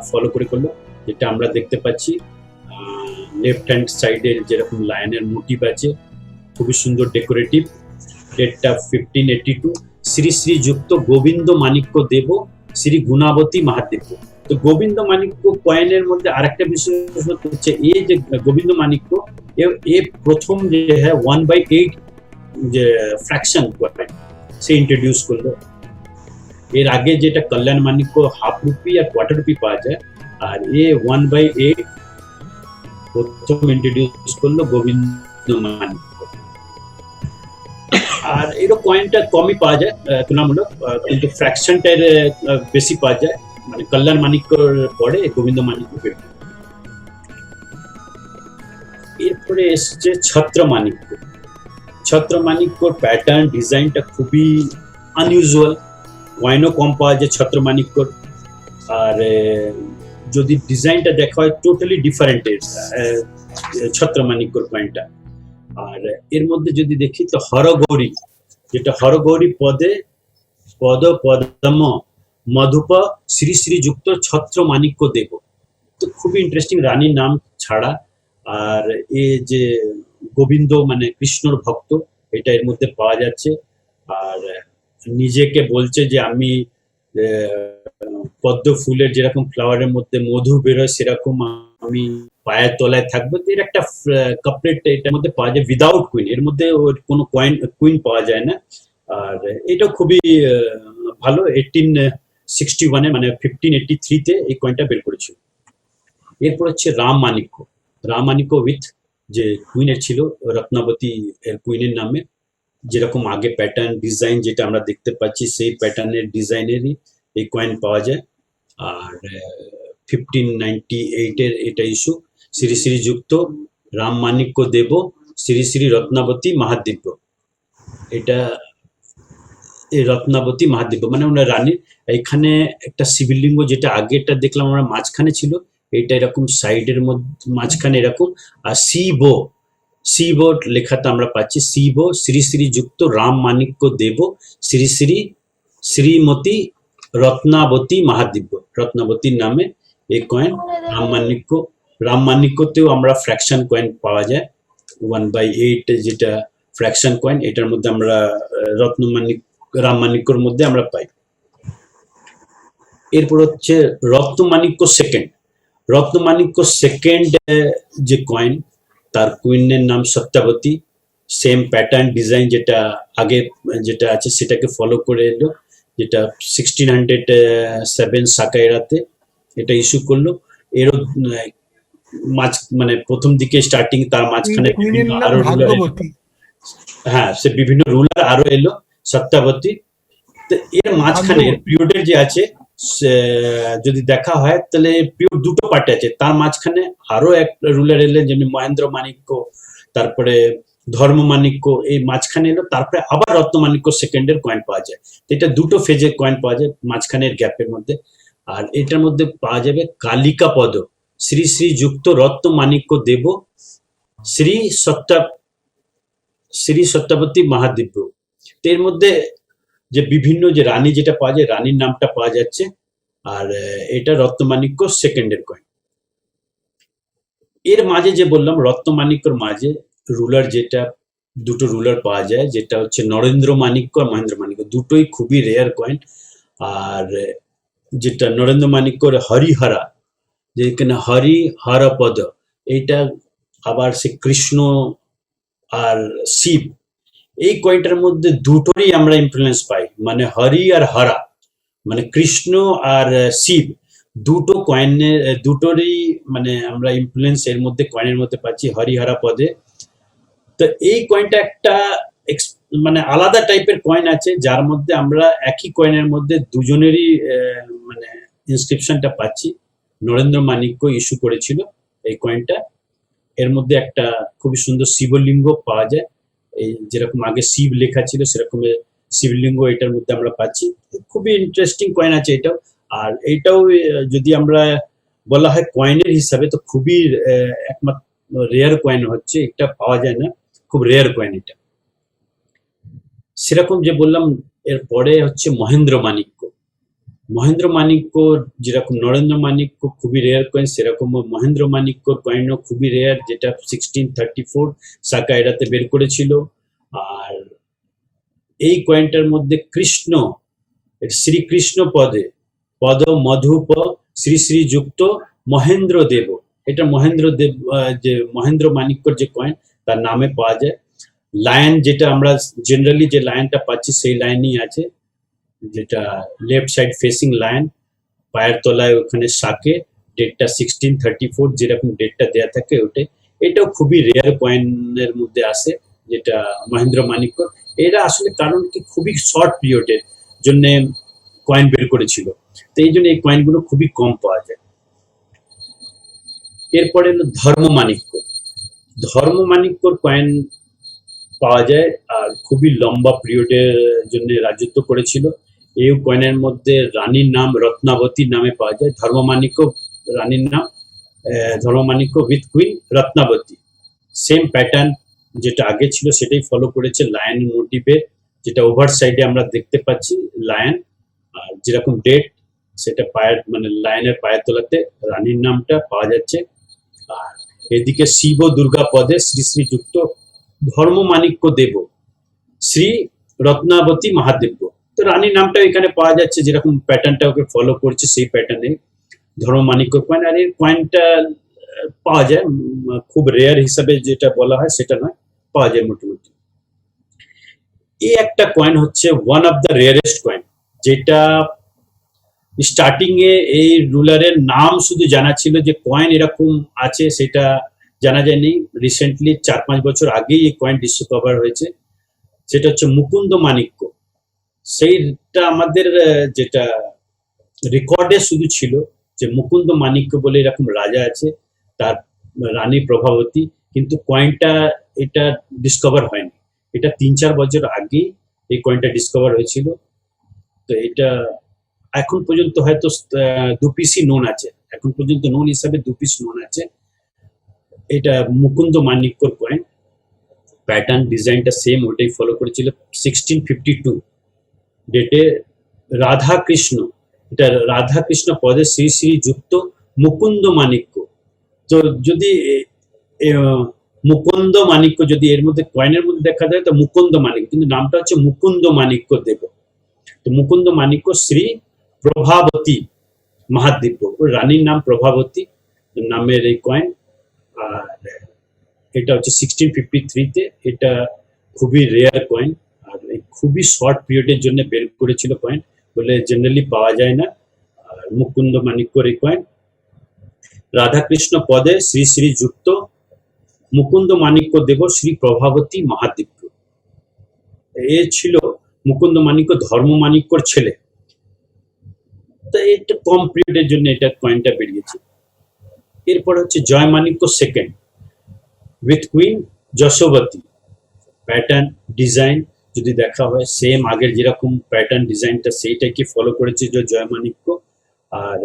ফলো করলো, যেটা আমরা দেখতে পাচ্ছি। লেফট হ্যান্ড সাইডের যেরকম লায়নের মোটিভ আছে, খুবই সুন্দর ডেকোরেটিভ। ডেটটা 1582। শ্রী শ্রী যুক্ত গোবিন্দ মাণিক্য দেব শ্রী গুণাবতী মহাদেব। তো গোবিন্দ মাণিক্য কয়েনের মধ্যে আরেকটা বিষয় হচ্ছে এই যে গোবিন্দ মাণিক্য এ প্রথম যে 1/8 যে ফ্র্যাকশন কয়েন সে ইন্ট্রোডিউস করলো। এর আগে যেটা কল্যাণ মাণিক্য হাফ রুপি আর কোয়ার্টার রুপি পাওয়া যায়, আর এ 1/8 প্রথম ইন্ট্রোডিউস করলো গোবিন্দ মাণিক্য। আর এরও কয়েনটা কমই পাওয়া যায় তুলনামূলক, কিন্তু ফ্র্যাকশনটার বেশি পাওয়া যায়, মানে কল্যাণ মাণিক্যর পরে গোবিন্দ মাণিক্য। এরপরে এসছে ছত্র মাণিক্যর প্যাটার্ন ডিজাইনটা খুবই আনইউজুয়াল, কয়েনও কম পাওয়া যায় ছত্র মাণিক্যর। আর যদি ডিজাইনটা দেখা হয় টোটালি ডিফারেন্ট ছত্র মাণিক্যর কয়েনটা। আর এর মধ্যে যদি দেখি তো হরগৌরী, যেটা হরগৌরী পদম মধুপ শ্রী শ্রী যুক্ত ছত্র মাণিক্য দেব। তো খুবই ইন্টারেস্টিং, রানীর নাম ছাড়া। আর এ যে গোবিন্দ মানে কৃষ্ণর ভক্ত, এটা এর মধ্যে পাওয়া যাচ্ছে। আর নিজেকে বলছে যে আমি পদ্ম ফুলের যেরকম ফ্লাওয়ারের মধ্যে মধু বেরোয় সেরকম আমি পায়ের তলায় থাকবো। এর একটা কাপলেট এটার মধ্যে পাওয়া যায় উইদাউট কুইন, এর মধ্যে ওর কোনো কুইন পাওয়া যায় না। আর এটা খুবই ভালো। 1861-এ মানে 1583-তে এই কয়েনটা বের করেছিল। এরপর হচ্ছে রাম মাণিক্য উইথ যে কুইনের ছিল রত্নাবতী এর কুইনের নামে, যেরকম আগে প্যাটার্ন ডিজাইন যেটা আমরা দেখতে পাচ্ছি সেই প্যাটার্নের ডিজাইনেরই এই কয়েন পাওয়া যায়। আর 1598-এর এটা ইস্যু। শ্রী শ্রী যুক্ত রাম মাণিক্য দেব শ্রী শ্রী রত্নাবতী মহাদিব্য। এটা এই রত্নাবতী মহাদিব্য মানে ওনার রানীর। এখানে একটা শিবলিঙ্গ যেটা আগেরটা দেখলাম আমরা মাঝখানে ছিল, এটা এরকম সাইডের মধ্যে মাঝখানে এরকম। আর শিব লেখাটা আমরা পাচ্ছি, শিব শ্রী শ্রী যুক্ত রাম মাণিক্য দেব শ্রী শ্রী শ্রীমতী রত্নাবতী মহাদিব্য। রত্নাবতীর নামে এই কয়েন। রাম মাণিক্যতেও আমরা ফ্র্যাকশন কয়েন পাওয়া যায়, 1/8 যেটা ফ্র্যাকশন কয়েন, এটার মধ্যে আমরা রাম মাণিক্যর মধ্যে আমরা পাই। এরপর হচ্ছে রত্নমাণিক্য সেকেন্ড যে কয়েন, তার কুইনের নাম সত্যাবতী। সেম প্যাটার্ন ডিজাইন যেটা আগে যেটা আছে সেটাকে ফলো করে এলো। যেটা 1607 সাকাইরাতে এটা ইস্যু করলো। এরও মাঝ মানে প্রথম দিকে স্টার্টিং তার মাঝখানে কুইনের বিভিন্ন নাম আরো রুলার এলো। ভাগ্যবতী। হ্যাঁ, সে বিভিন্ন রুলার আরো এলো, সত্যাবতী। তো এর মাঝখানে ভাগ্যবতী। পিরিয়ডের যে আছে যদি দেখা হয় তাহলে পিরিয়ড দুটো পার্টে আছে। তার মাঝখানে আরো এক রুলার এলেন, যেমনি মহেন্দ্র মাণিক্য, তারপরে ধর্ম মাণিক্য এই মাঝখানে এলো, তারপরে আবার রত্নমাণিক্য সেকেন্ডের কয়েন পাওয়া যায়। তো এটা দুটো ফেজের কয়েন পাওয়া যায় মাঝখানের গ্যাপের মধ্যে। আর এটার মধ্যে পাওয়া যাবে কালিকা পদ, শ্রী শ্রী যুক্ত রত্নমাণিক্য দেব, শ্রী সত্তা শ্রী সত্যাবতী মহাদিব্য। তো এর মধ্যে যে বিভিন্ন যে রানী যেটা পাওয়া যায়, রানীর নামটা পাওয়া যাচ্ছে। আর এটা রত্নমাণিক্য সেকেন্ডের কয়েন। এর মাঝে যে বললাম রত্নমাণিক্যর মাঝে রুলার যেটা দুটো রুলার পাওয়া যায়, যেটা হচ্ছে নরেন্দ্র মাণিক্য আর মহেন্দ্র মাণিক্য, দুটোই খুবই রেয়ার কয়েন। আর যেটা নরেন্দ্র মাণিক্যর হরিহরা, যেখানে হরি হরপদ, এইটা আবার সে কৃষ্ণ আর শিব, এই কয়েনটার মধ্যে দুটোরই আমরা ইনফ্লুয়েন্স পাই, মানে হরি আর হরা, মানে কৃষ্ণ আর শিব, দুটো কয়েনের দুটোরই মানে আমরা ইনফ্লুয়েন্স এর মধ্যে কয়েনের মধ্যে পাচ্ছি হরিহরা পদে। তো এই কয়েনটা একটা মানে আলাদা টাইপের কয়েন আছে, যার মধ্যে আমরা একই কয়েনের মধ্যে দুজনেরই মানে ইনস্ক্রিপশনটা পাচ্ছি। নরেন্দ্র মাণিক্য ইস্যু করেছিল এই কয়েনটা। এর মধ্যে একটা খুবই সুন্দর শিবলিঙ্গ পাওয়া যায়, এই যেরকম আগে শিব লেখা ছিল সেরকম শিবলিঙ্গ এটার মধ্যে আমরা পাচ্ছি। খুবই ইন্টারেস্টিং কয়েন আছে এটাও। আর এইটাও যদি আমরা বলা হয় কয়েনের হিসাবে তো খুবই একমাত্র রেয়ার কয়েন হচ্ছে, এটা পাওয়া যায় না, খুব রেয়ার কয়েন এটা। সেরকম যে বললাম এরপরে হচ্ছে মহেন্দ্র মাণিক্য। মহেন্দ্র মাণিক্য যেরকম নরেন্দ্র মাণিক্য খুবই রেয়ার কয়েন, সেরকম মহেন্দ্র মাণিক্যর কয়েনও খুবই রেয়ার, যেটা 1634 সাকাইরাতে বের করেছিল। আর এই কয়েনটার মধ্যে কৃষ্ণ, শ্রীকৃষ্ণ পদে পদ মধুপ শ্রী শ্রী যুক্ত মহেন্দ্র দেব, এটা মহেন্দ্র দেব যে মহেন্দ্র মাণিক্যর যে কয়েন তার নামে পাওয়া যায়। লায়ন, যেটা আমরা জেনারেলি যে লায়নটা পাচ্ছি সেই লাইনই আছে, যেটা লেফট সাইড ফেসিং লায়ন, পায়ের তলায় ওখানে শাকে, ডেটটা 1634 যেরকম ডেটটা দেয়া থাকে ওটাই। এটাও খুবই রেয়ার কয়েনের মধ্যে আসে, যেটা মহেন্দ্র মাণিক্য। এরা আসলে কারণ কি খুবই শর্ট পিরিয়ডের জন্য কয়েন বের করেছিল, তো এই জন্য এই কয়েনগুলো খুবই কম পাওয়া যায়। এরপরে হলো ধর্ম মাণিক্য। ধর্ম মাণিক্যর কয়েন পাওয়া যায় আর খুবই লম্বা পিরিয়ডের জন্য রাজত্ব করেছিল। এই কয়েনের মধ্যে রানীর নাম রত্নাবতী নামে পাওয়া যায়। ধর্মমাণিক্য রানীর নাম, Dharma Manikya with queen Ratnavati. Same pattern যেটা আগে ছিল সেটাই ফলো করেছে, লায়ন মোটিভে, যেটা ওভার সাইডে আমরা দেখতে পাচ্ছি লায়ন, আর যেরকম ডেট সেটা পায়ের মানে লায়নের পায়ের তলাতে রানীর নামটা পাওয়া যাচ্ছে। আর এদিকে শিব ও দুর্গা পদে শ্রী শ্রী যুক্ত ধর্ম মাণিক্য দেব, শ্রী রত্নাবতী মহাদেব্য। তো রানীর নামটা এখানে পাওয়া যাচ্ছে, যেরকম প্যাটার্নটা ওকে ফলো করছে সেই প্যাটার্নে ধর্ম মাণিক্য কয়েন। আর এই কয়েনটা পাওয়া যায়, খুব রেয়ার হিসাবে যেটা বলা হয় সেটা নয়, পাওয়া যায় মোটামুটি। এই একটা কয়েন হচ্ছে one of the rarest coin, যেটা স্টার্টিং এ এই রুলারের নাম শুধু জানা ছিল, যে কয়েন এরকম আছে সেটা জানা যায়নি। রিসেন্টলি 4-5 বছর আগেই এই কয়েন ডিসকভার হয়েছে, সেটা হচ্ছে মুকুন্দ মাণিক্য। সেইটা আমাদের যেটা রেকর্ডে শুধু ছিল যে মুকুন্দ মাণিক্য বলে এরকম রাজা আছে, তার রানী প্রভাবতী, কিন্তু কয়েনটা এটা ডিসকভার হয়নি। এটা 3-4 বছর আগেই এই কয়েনটা ডিসকভার হয়েছিল। তো এটা এখন পর্যন্ত হয়তো 2 পিসই নোন আছে, এখন পর্যন্ত নোন হিসাবে 2 পিস নোন আছে। এটা মুকুন্দ মাণিক্যর কয়েন, প্যাটার্ন ডিজাইনটা সেম ওটাই ফলো করেছিল। 1652 ডেটে রাধা কৃষ্ণ, এটা রাধা কৃষ্ণ পদে শ্রী শ্রী যুক্ত মুকুন্দ মাণিক্য। তো যদি মুকুন্দ মাণিক্য যদি এর মধ্যে কয়েনের মধ্যে দেখা যায় তো মুকুন্দ মাণিক্য, কিন্তু নামটা হচ্ছে মুকুন্দ মাণিক্য দেব। তো মুকুন্দ মাণিক্য শ্রী প্রভাবতী মহাদিব্য, রানীর নাম প্রভাবতী নামের এই কয়েন। আর এটা হচ্ছে 1653-তে, এটা খুবই রেয়ার কয়েন আর খুবই শর্ট পিরিয়ডের জন্য বের করেছিল কয়েন, বলে জেনারেলি পাওয়া যায় না। আর মুকুন্দ মাণিক্যর এই কয়েন। রাধাকৃষ্ণ পদে শ্রী শ্রী যুক্ত মুকুন্দ মাণিক্য দেব শ্রী প্রভাবতী মহাদিব্য। এ ছিল মুকুন্দ মাণিক্য ধর্ম মাণিক্যর ছেলে। তো এটা কম পিরিয়ডের জন্য এটা কয়েনটা বেরিয়েছে। এরপর হচ্ছে Jai Manikya second with queen Yashobati. Pattern design যদি দেখা হয় সেম আগের যেরকম প্যাটার্ন ডিজাইনটা সেইটাকে ফলো করেছে যে জয় মাণিক্য। আর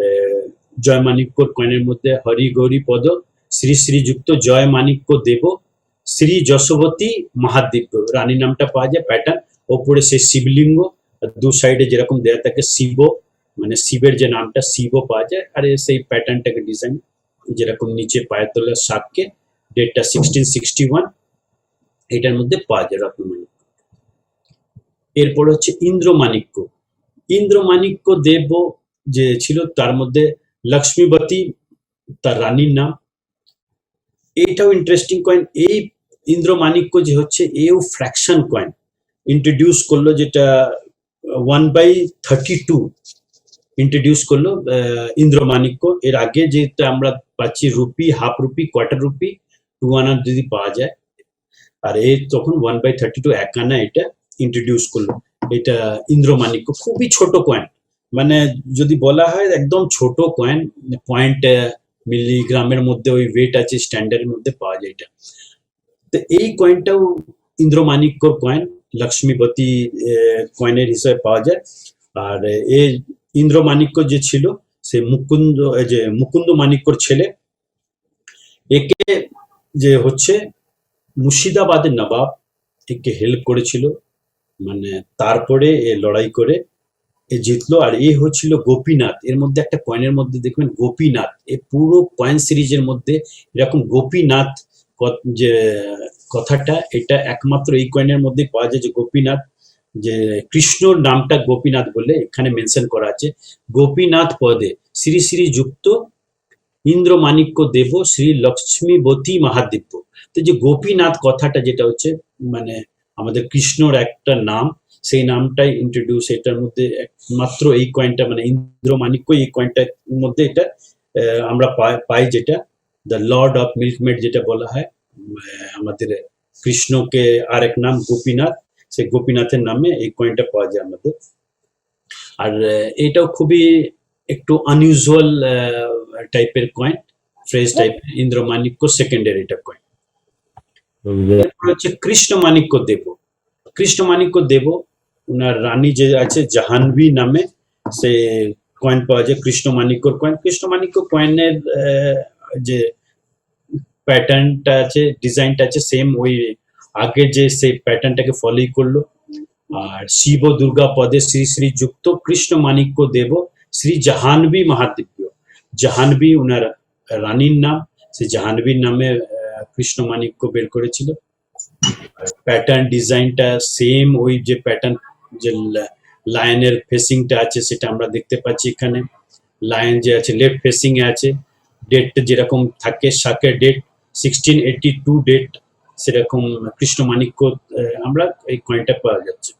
জয় মাণিক্যর কয়েনের মধ্যে হরি গৌরী পদ শ্রী শ্রীযুক্ত জয় মাণিক্য দেব শ্রী যশোবতী মহাদিব্য। রানী নামটা পাওয়া যায় প্যাটার্ন। ওপরে সেই শিবলিঙ্গ, দু সাইডে যেরকম দেয়া থাকে শিব, মানে শিবের যে নামটা শিব পাওয়া যায়। আর সেই প্যাটার্নটাকে ডিজাইন যেরকম নিচে পায়ের তলার শাককে, ডেটটা 1661 এটার মধ্যে পাওয়া যায় রত্নমাণিক্য। এরপর হচ্ছে ইন্দ্রমাণিক্য। ইন্দ্রমাণিক্য দেব যে ছিল তার মধ্যে লক্ষ্মীবতী তার রানীর নাম। এইটাও ইন্টারেস্টিং কয়েন। এই ইন্দ্রমাণিক্য যে হচ্ছে এও ফ্র্যাকশন কয়েন ইন্ট্রোডিউস করলো, যেটা 1/32 ইন্ট্রোডিউস করলো ইন্দ্রমাণিক্য। এর আগে যেটা আমরা পাচ্ছি rupee, half rupee, quarter rupee, 2 আনা যদি পাওয়া যায়। আর এই তখন 1/32 1 আনা এটা ইন্ট্রোডিউস করলো। এটা ইন্দ্রমাণিক্য খুবই ছোট কয়েন, মানে যদি বলা হয় একদম ছোট কয়েন, 0.1 মিলিগ্রামের মধ্যে ওই ওয়েট আছে, স্ট্যান্ডার্ডের মধ্যে পাওয়া যায় এটা। তো এই কয়েনটাও ইন্দ্রমাণিক্যর কয়েন, লক্ষ্মীবতী কয়েনের হিসাবে পাওয়া যায়। আর এই ইন্দ্রমাণিক্য যে ছিল সে মুকুন্দ মাণিক্যর ছেলে। একে যে হচ্ছে মুর্শিদাবাদের নবাব একে হেল্প করেছিল, মানে তারপরে এ লড়াই করে এ জিতলো। আর এ হচ্ছিল গোপীনাথ। এর মধ্যে একটা কয়েনের মধ্যে দেখবেন গোপীনাথ, এই পুরো কয়েন সিরিজের মধ্যে এরকম গোপীনাথ যে কথাটা, এটা একমাত্র এই কয়েনের মধ্যে পাওয়া যায় যে গোপীনাথ, যে কৃষ্ণর নামটা গোপীনাথ বলে এখানে মেনশন করা আছে। গোপীনাথ পদে শ্রী শ্রী যুক্ত ইন্দ্রমাণিক্য দেব শ্রী লক্ষ্মীবতী মহাদিব্য। তো যে গোপীনাথ কথাটা যেটা হচ্ছে মানে আমাদের কৃষ্ণর একটা নাম, সেই নামটাই ইন্ট্রোডিউস এটার মধ্যে একমাত্র এই কয়েনটা, মানে ইন্দ্রমাণিক্য এই কয়েনটার মধ্যে এটা আমরা পাই, যেটা দ্য লর্ড অফ মিল্কমেড যেটা বলা হয়। আমাদের কৃষ্ণকে আরেক নাম গোপীনাথ, সেই গোপীনাথের নামে এই কয়েনটা পাওয়া যায় আমাদের। আর এটাও খুবই একটু আনইউজুয়াল টাইপের কয়েন, ফ্রেজ টাইপের, ইন্দ্রমাণিক্য সেকেন্ডের এটা কয়েন। এরপর হচ্ছে কৃষ্ণমাণিক্য দেব। কৃষ্ণমাণিক্য দেব ওনার রানী যে আছে জাহানবী নামে সে কয়েন পাওয়া যায়, কৃষ্ণমাণিক্যর কয়েন। কৃষ্ণমাণিক্য কয়েনের যে প্যাটার্নটা আছে, ডিজাইনটা আছে সেম ওই আগে যে সেই প্যাটার্নটাকে ফলোই করলো। আর শিব দুর্গা পদে শ্রী শ্রী যুক্ত কৃষ্ণমাণিক্য দেব শ্রী জাহানবী মহাদিব্য। জাহানবী ওনার রানীর নাম, সেই জাহানবীর নামে কৃষ্ণমাণিক্য বের করেছিল। প্যাটার্ন ডিজাইনটা সেম ওই যে প্যাটার্ন, যে লায়নের ফেসিংটা আছে সেটা আমরা দেখতে পাচ্ছি এখানে। লায়ন যে আছে লেফট ফেসিং এ আছে, ডেটটা যেরকম থাকে শাকের ডেট 1682 ডেট, সেরকম কৃষ্ণমাণিক্য আমরা এই কয়েনটা পাওয়া যাচ্ছে।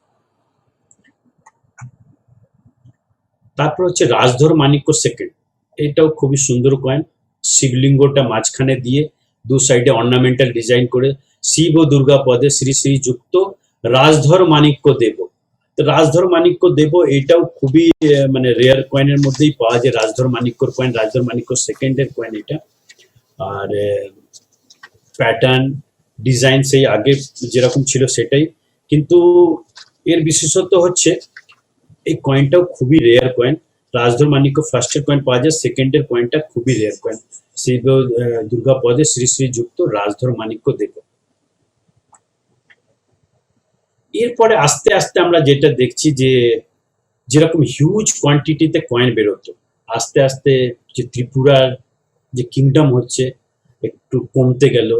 তারপর হচ্ছে রাজধর মাণিক্য সেকেন্ড। এটাও খুবই সুন্দর কয়েন। শিবলিঙ্গটা মাঝখানে দিয়ে দু সাইডে অর্নামেন্টাল ডিজাইন করে শিব ও দুর্গা পদে শ্রী শ্রী যুক্ত রাজধর মাণিক্য দেব। তো রাজধর মাণিক্য দেব এটাও খুবই মানে রেয়ার কয়েনের মধ্যেই পাওয়া যায় রাজধর মাণিক্যর কয়েন, রাজধর মাণিক্য সেকেন্ডের কয়েন এটা। আর প্যাটার্ন ডিজাইন সেই আগে যেরকম ছিল সেটাই, কিন্তু এর বিশেষত্ব হচ্ছে এই কয়েনটাও খুবই রেয়ার কয়েন। রাজধর মাণিক্য ফার্স্টের কয়েন পাওয়া যায়, সেকেন্ডের কয়েনটা খুবই রেয়ার কয়েন। শিব দুর্গা পদে শ্রী শ্রী যুক্ত রাজধর মাণিক্য দেব। এরপরে আস্তে আস্তে আমরা যেটা দেখছি যে যেরকম হিউজ কোয়ান্টিটিতে কয়েন বেরোতো, আস্তে আস্তে যে ত্রিপুরার যে কিংডম হচ্ছে একটু কমতে গেল।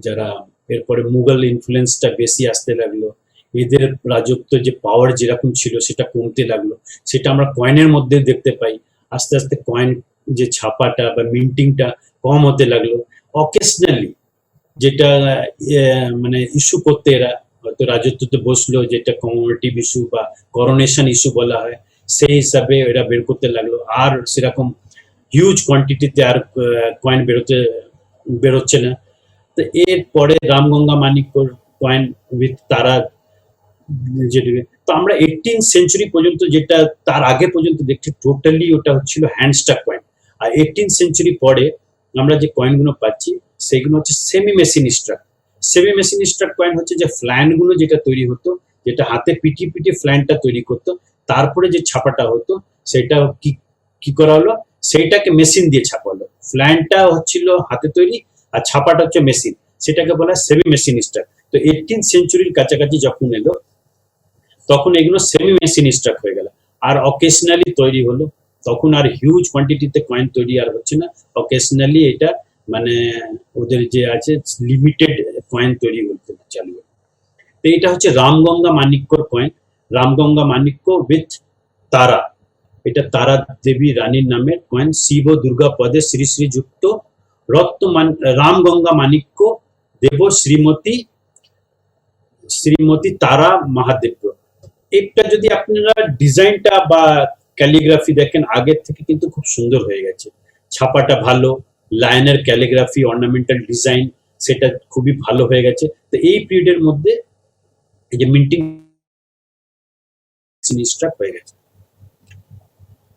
যারা এরপরে মুঘল ইনফ্লুয়েন্সটা বেশি আসতে লাগলো, এদের রাজত্ব যে পাওয়ার যেরকম ছিল সেটা কমতে লাগলো, সেটা আমরা কয়েনের মধ্যে দেখতে পাই। আস্তে আস্তে কয়েন যে ছাপাটা বা মিন্টিংটা কম হতে লাগলো। অকেশনালি যেটা মানে ইস্যু করতে এরা হয়তো রাজত্বতে বসলো, যেটা কমেমোরেটিভ ইস্যু বা করোনেশন ইস্যু বলা হয়, সেই হিসাবে এরা বের করতে লাগলো, আর সেরকম হিউজ কোয়ান্টিটিতে আর কয়েন বেরোচ্ছে না। তো এরপরে রামগঙ্গা মানিক্যর কয়েন উইথ তারা, যেটা তো আমরা 18th সেঞ্চুরি পর্যন্ত, যেটা তার আগে পর্যন্ত দেখছি টোটালি ওটা হচ্ছিল হ্যান্ডস্টাক কয়েন। আর 18th সেঞ্চুরি পরে আমরা যে কয়েনগুলো পাচ্ছি সেগুলো হচ্ছে semi machine struck. Semi machine struck coin হচ্ছে যে ফ্ল্যানগুলো যেটা তৈরি হতো, যেটা হাতে পিটিয়ে পিটিয়ে ফ্ল্যানটা তৈরি করতো, তারপরে যে ছাপাটা হতো সেটা কি কি করা হলো, সেইটাকে মেশিন দিয়ে ছাপা হলো। ফ্ল্যানটা হচ্ছিল হাতে তৈরি আর ছাপাটা হচ্ছে মেশিন, সেটাকে বলা হয় সেমি মেশিন স্ট্রাক। তো 18th সেঞ্চুরির কাছাকাছি যখন এলো তখন এগুলো সেমি মেশিন স্ট্রাক হয়ে গেল, আর অকেশনালি তৈরি হলো। তখন আর হিউজ কোয়ান্টিটিতে কয়েন তৈরি আর হচ্ছে না, অকেশনালি এটা মানে ওদের যে আছে লিমিটেড কয়েন তৈরি করতে চালু হলো। তো এটা হচ্ছে রামগঙ্গা মানিক্যর কয়েন, রামগঙ্গা মানিক্য উইথ তারা। এটা তারা দেবী রানীর নামের কয়েন, শিব ও দুর্গা পদে শ্রী শ্রী যুক্ত রামগঙ্গা মানিক্য দেব শ্রীমতী তারা মহাদেব্য। এটা যদি আপনারা ডিজাইনটা বা ক্যালিগ্রাফি দেখেন আগের থেকে কিন্তু খুব সুন্দর হয়ে গেছে, ছাপাটা ভালো, লাইনের ক্যালিগ্রাফি অর্নামেন্টাল ডিজাইন সেটা খুবই ভালো হয়ে গেছে। তো এই পিরিয়ডের মধ্যে এই যে মিন্টিং স্ট্রাক হয়ে গেছে।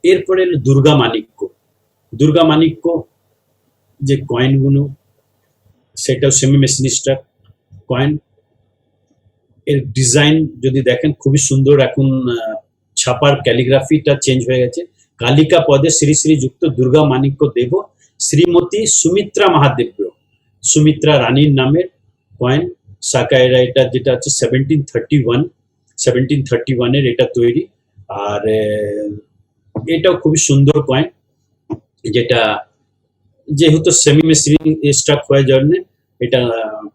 এরপরে এলো দুর্গা মানিক্য। দুর্গা মানিক্য যে কয়েনগুলো সেটাও সেমি মেশিন স্ট্রাক কয়েন। এর ডিজাইন যদি দেখেন খুবই সুন্দর, এখন ছাপার ক্যালিগ্রাফিটা চেঞ্জ হয়ে গেছে। কালিকা পদে শ্রী শ্রী যুক্ত দুর্গা মানিক্য দেব শ্রীমতী সুমিত্রা মহাদেব্য, সুমিত্রা রানীর নামের কয়েন। সাকায়রা এটা যেটা হচ্ছে 1731 এর এটা তৈরি। আর এটাও খুবই সুন্দর কয়েন, যেটা যেহেতু সেমি মেশিন স্ট্রাক হয়ে জন্য এটা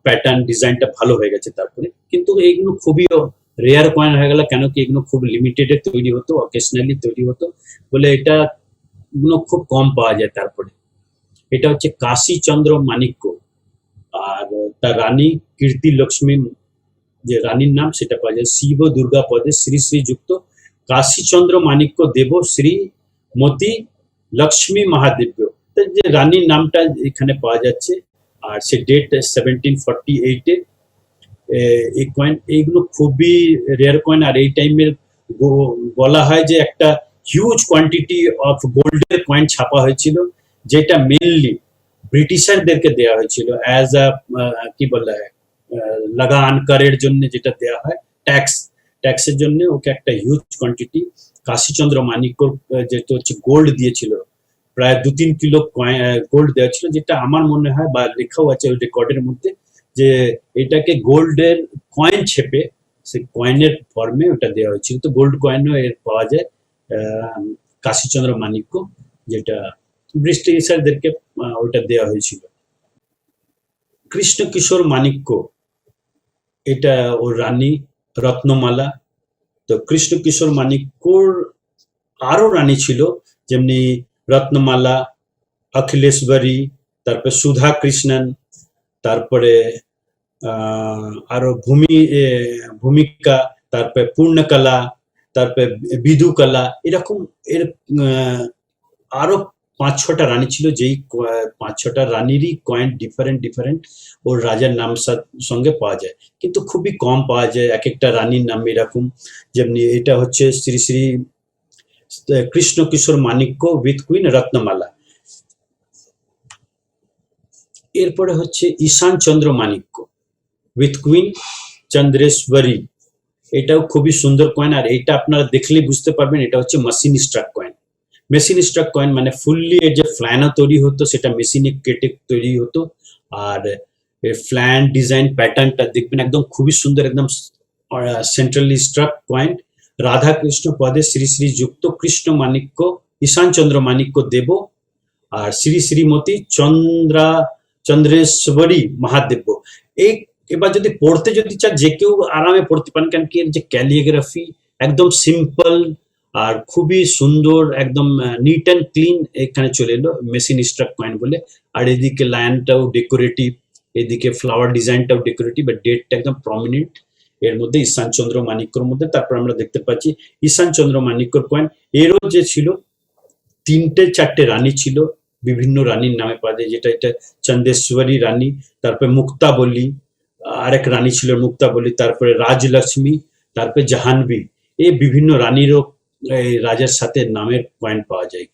প্যাটার্ন ডিজাইনটা ভালো হয়ে গেছে। তারপরে কিন্তু এইগুলো খুবই রেয়ার কয়েন হয়ে গেল, কেন কি এগুলো খুব লিমিটেডে তৈরি হতো, অকেশনালি তৈরি হতো বলে এটা গুলো খুব কম পাওয়া যায়। তারপরে এটা হচ্ছে কাশীচন্দ্র মানিক্য, আর তার রানী কীর্তি লক্ষ্মী, যে রানীর নাম সেটা পাওয়া যায় শিব দুর্গা পদে শ্রী শ্রী যুক্ত কাশীচন্দ্র মানিক্য দেব শ্রীমতী লক্ষ্মী মহাদেব্য। যে রানীর নামটা এখানে পাওয়া যাচ্ছে, আর সে ডেট 1748-এ। এই কয়েন এইগুলো খুবই রেয়ার কয়েন, আর এই টাইমের বলা হয় যে একটা হিউজ কোয়ান্টিটি অফ গোল্ডের কয়েন ছাপা হয়েছিল, যেটা মেনলি ব্রিটিশারদেরকে দেওয়া হয়েছিল অ্যাজ আ কি বলা হয় লাগান করের জন্য, যেটা দেওয়া হয় ট্যাক্সের জন্য। ওকে একটা হিউজ কোয়ান্টিটি কাশীচন্দ্র মানিক্য যেটা হচ্ছে গোল্ড দিয়েছিল, প্রায় 2-3 কিলো গোল্ড দেওয়া ছিল, যেটা আমার মনে হয় বা লেখাও আছে ওই রেকর্ডের মধ্যে যে এটাকে গোল্ডের কয়েন ছেপে সেই কয়েনের ফর্মে ওটা দেওয়া হয়েছিল। তো গোল্ড কয়েনও এর পাওয়া যায় কাশীচন্দ্র মানিক্য, যেটা ব্রিটিশারদেরকে ওটা দেওয়া হয়েছিল। কৃষ্ণ কিশোর মানিক্য, এটা ওর রানী রত্নমালা। তো কৃষ্ণ কিশোর মানিক্যর আরো রানী ছিল, যেমনি রত্নমালা, অখিলেশ্বরী, তারপরে সুধা কৃষ্ণন, তারপরে আরো ভূমিকা, তারপরে পূর্ণকলা, তারপরে বিদুকলা, এরকম এর আরো 5-6টা রানী ছিল, যেই 5-6টা রানীরই কয়েন ডিফারেন্ট ওর রাজার নাম সঙ্গে পাওয়া যায়, কিন্তু খুবই কম পাওয়া যায় এক একটা রানীর নাম এরকম। যেমনি এটা হচ্ছে শ্রী শ্রী কৃষ্ণ কিশোর মানিক্য উইথ কুইন রত্নমালা। এরপরে হচ্ছে ঈশান চন্দ্র মানিক্য উইথ কুইন চন্দ্রেশ্বরী। এটাও খুবই সুন্দর কয়েন, আর এটা আপনারা দেখলেই বুঝতে পারবেন এটা হচ্ছে machine struck coin. Machine struck coin মানে ফুললি এর যে ফ্ল্যানও তৈরি হতো সেটা মেশিনে কেটে তৈরি হতো, আর ফ্ল্যান ডিজাইন প্যাটার্নটা দেখবেন একদম খুবই সুন্দর, একদম centrally struck coin. Radha Krishna পদে শ্রী শ্রী যুক্ত কৃষ্ণ মানিক্য ঈশান চন্দ্র মানিক্য দেব, আর শ্রী শ্রীমতী চন্দ্রেশ্বরী মহাদেব্য। এই এবার যদি পড়তে যদি চান যে কেউ আরামে পড়তে পারেন, কারণ কি এর যে ক্যালিগ্রাফি একদম সিম্পল আর খুবই সুন্দর, একদম নিট অ্যান্ড ক্লিন এখানে চলে এলো মেশিন স্ট্রাক কয়েন বলে। আর এদিকে লাইনটাও ডেকোরেটিভ, এদিকে ফ্লাওয়ার ডিজাইনটাও ডেকোরেটিভ, আর ডেটটা একদম প্রমিনেন্ট। এর মধ্যে ঈশান চন্দ্র মাণিক্যর মধ্যে। তারপর আমরা দেখতে পাচ্ছি ঈশান চন্দ্র মাণিক্যর কয়েন। এরও যে ছিল 3-4টে রানী ছিল, বিভিন্ন রানীর নামে পাওয়া যায়, যেটা এটা চন্দেশ্বরী রানী, তারপরে মুক্তাবলী, আরেক রানী ছিল মুক্তাবলী, তারপরে রাজলক্ষ্মী, তারপরে জাহানবী। এই বিভিন্ন রানীরও এই রাজার সাথে নামের কয়েন পাওয়া যায়।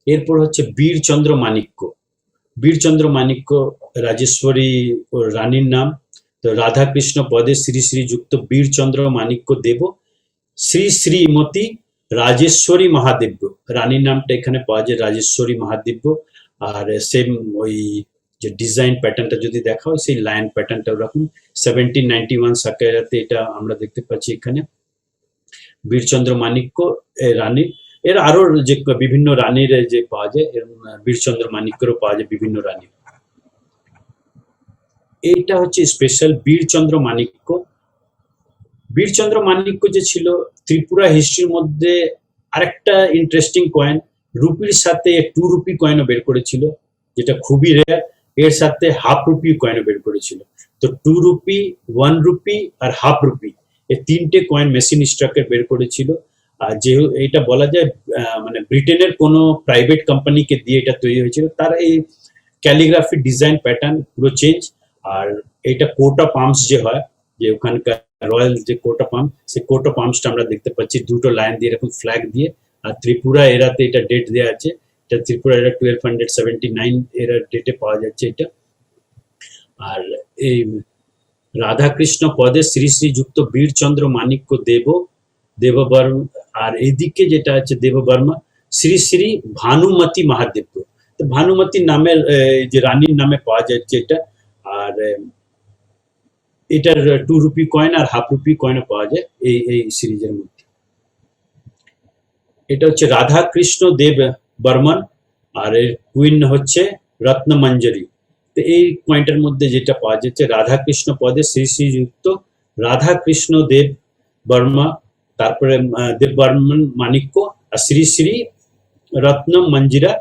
এরপর হচ্ছে বীরচন্দ্র মাণিক্য। বীরচন্দ্র মাণিক্য রাজেশ্বরী ও রানীর নাম। তো রাধাকৃষ্ণ পদে শ্রী শ্রী যুক্ত বীরচন্দ্র মাণিক্য দেব শ্রী শ্রীমতী রাজেশ্বরী মহাদেব্য। রানীর নামটা এখানে পাওয়া যায় রাজেশ্বরী মহাদেব্য। আর সেম ওই যে ডিজাইন প্যাটার্নটা যদি দেখা হয়, সেই লাইন প্যাটার্নটা ওরকম 1791 সাকারাতে এটা আমরা দেখতে পাচ্ছি এখানে। বীরচন্দ্র মাণিক্য রানী, এর আরো যে বিভিন্ন রানীর যে পাওয়া যায়, বীরচন্দ্র মাণিক্যরও পাওয়া যায় বিভিন্ন রানী। এইটা হচ্ছে স্পেশাল বীরচন্দ্র মাণিক্য। বীরচন্দ্র মাণিক্য যে ছিল ত্রিপুরা হিস্ট্রির মধ্যে আরেকটা ইন্টারেস্টিং কয়েন। রুপির সাথে 2 রুপি কয়েনও বের করেছিল, যেটা খুবই রেয়ার। এর সাথে হাফ রুপি কয়েনও বের করেছিল। তো 2 রুপি, 1 রুপি আর হাফ রুপি, এই 3টে কয়েন মেশিন স্টকে বের করেছিল। আর যে এটা বলা যায় মানে ব্রিটেনের কোনো প্রাইভেট কোম্পানিকে দিয়ে এটা তৈরি হয়েছিল। তার এই ক্যালিগ্রাফি ডিজাইন প্যাটার্ন পুরো চেঞ্জ। আর এটা কোট অফ আর্মস যে হয়, যে ওখানকার রয়্যাল যে কোট অফ আর্মস, সেই কোট অফ আর্মসটা আমরা দেখতে পাচ্ছি 2টো লাইন দিয়ে এরকম ফ্ল্যাগ দিয়ে। আর ত্রিপুরা এরাতে এটা ডেট দেওয়া আছে, এটা ত্রিপুরা এরা 1279 এরা ডেটে পাওয়া যাচ্ছে এটা। আর এই রাধাকৃষ্ণ পদে শ্রী শ্রী যুক্ত বীরচন্দ্র মাণিক্য দেববর্মা। আর এইদিকে যেটা আছে দেববর্মা শ্রী শ্রী ভানুমতি মহাদেব্য। তো ভানুমতি নামের যে রানীর নামে পাওয়া যাচ্ছে এটা। আর এটার 2 রুপি কয়েন আর হাফ রুপি কয়েনও পাওয়া যায় এই সিরিজের মধ্যে। এটা হচ্ছে রাধাকৃষ্ণ দেব বর্মন, আর এর কুইন হচ্ছে রত্নমঞ্জরি। তো এই কয়েনটার মধ্যে যেটা পাওয়া যাচ্ছে রাধাকৃষ্ণ পদে শ্রী শ্রী যুক্ত রাধাকৃষ্ণ দেব বর্মা, তারপরে দেব বর্মন মাণিক্য, আর শ্রী শ্রী রত্ন মঞ্জিরা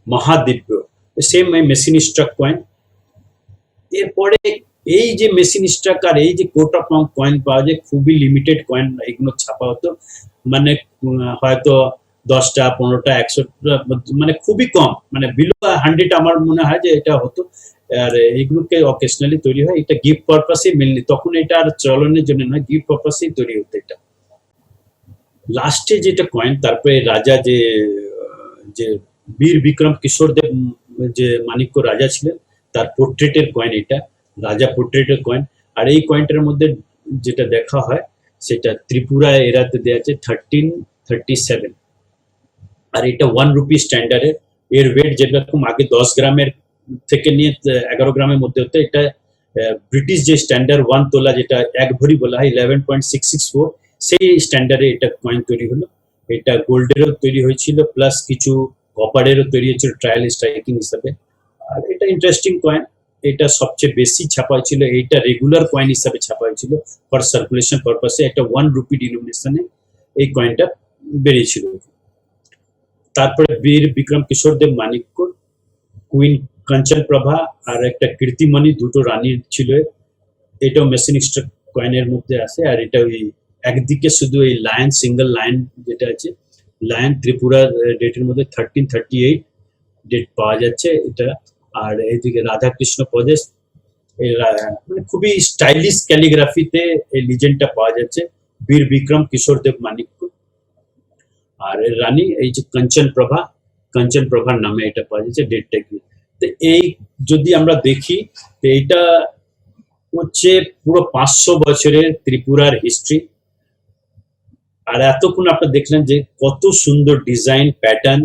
মহাদিব্য, সেম মেশিন স্ট্রাক কয়েন। এরপরে এই যে মেশিন স্ট্রাক আর এই যে কোট অফ আর্ম কয়েন পাওয়া যায়, খুবই লিমিটেড কয়েন এগুলো ছাপা হতো, মানে হয়তো 10টা 15টা 100টা, মানে খুবই কম, মানে বিলো 100 আমার মনে হয় যে এটা হতো। আর এইগুলোকে অকেশনালি তৈরি হয়, এটা গিফট পারপাসে মেনলি, তখন এটা আর চলনের জন্য নয়, গিফট পারপাসেই তৈরি হতো এটা। লাস্টে যেটা কয়েন, তারপরে রাজা যে বীর বিক্রম কিশোর দেব যে মাণিক্য রাজা ছিলেন, তার পোর্ট্রেটের কয়েন এটা, রাজা পোর্ট্রেটের কয়েন। আর এই কয়েনটার মধ্যে যেটা দেখা হয় সেটা ত্রিপুরা এরাতে দেওয়া আছে 1337। আর এটা 1 রুপি স্ট্যান্ডার্ডের। এর ওয়েট যেরকম আগে 10 গ্রামের থেকে নিয়ে 11 গ্রামের মধ্যে হতো, এটা ব্রিটিশ যে স্ট্যান্ডার্ড 1 তোলা, যেটা 1 ভরি বলা হয়, 11.664, সেই স্ট্যান্ডার্ডে এটা কয়েন তৈরি হলো। এটা গোল্ডেরও তৈরি হয়েছিল, প্লাস কিছু কপারেরও তৈরি হয়েছিল ট্রায়াল স্ট্রাইকিং হিসাবে। আর এটা ইন্টারেস্টিং কয়েন, এটা সবচেয়ে বেশি ছাপা হয়েছিল, এইটা রেগুলার কয়েন হিসাবে ছাপা হয়েছিল ফর সার্কুলেশন পারপাসে। একটা 1 রুপি ডিনোমিনেশনে এই কয়েনটা বেরিয়েছিল। তারপরে বীর বিক্রম কিশোর দেব মাণিক্য, কুইন কাঞ্চন প্রভা আর একটা কীর্তিমণি, 2টো রানীর ছিল। এটাও মেশিন স্ট্রাক কয়েনের মধ্যে আসে। আর এটা ওই একদিকে শুধু এই লায়ন, সিঙ্গেল লায়ন যেটা আছে, লায়ন ত্রিপুরার ডেটের মধ্যে 1338 ডেট পাওয়া যাচ্ছে এটা। আর এইদিকে রাধাকৃষ্ণ পদে মানে খুবই স্টাইলিশ ক্যালিগ্রাফিতে এই লিজেন্ডটা পাওয়া যাচ্ছে, বীর বিক্রম কিশোর দেব মাণিক্য। আর রানী এই যে কাঞ্চন প্রভার নামে এটা পাওয়া যাচ্ছে ডেটটা কি। তো এই যদি আমরা দেখি, তো এটা হচ্ছে পুরো 500 বছরের ত্রিপুরার হিস্ট্রি। আর এতক্ষণ আপনারা দেখলেন যে কত সুন্দর ডিজাইন প্যাটার্ন,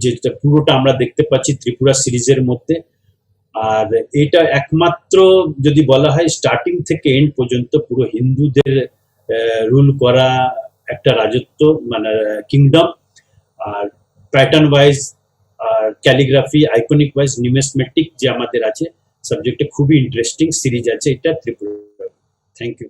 যেটা পুরোটা আমরা দেখতে পাচ্ছি ত্রিপুরা সিরিজের মধ্যে। আর এটা একমাত্র যদি বলা হয় স্টার্টিং থেকে এন্ড পর্যন্ত পুরো হিন্দুদের রুল করা একটা রাজত্ব, মানে কিংডম। আর প্যাটার্ন ওয়াইজ আর ক্যালিগ্রাফি, আইকনিক ওয়াইজ, নিউমিসমেটিক যে আমাদের আছে সাবজেক্টে খুবই ইন্টারেস্টিং সিরিজ আছে এটা ত্রিপুরা। Thank you.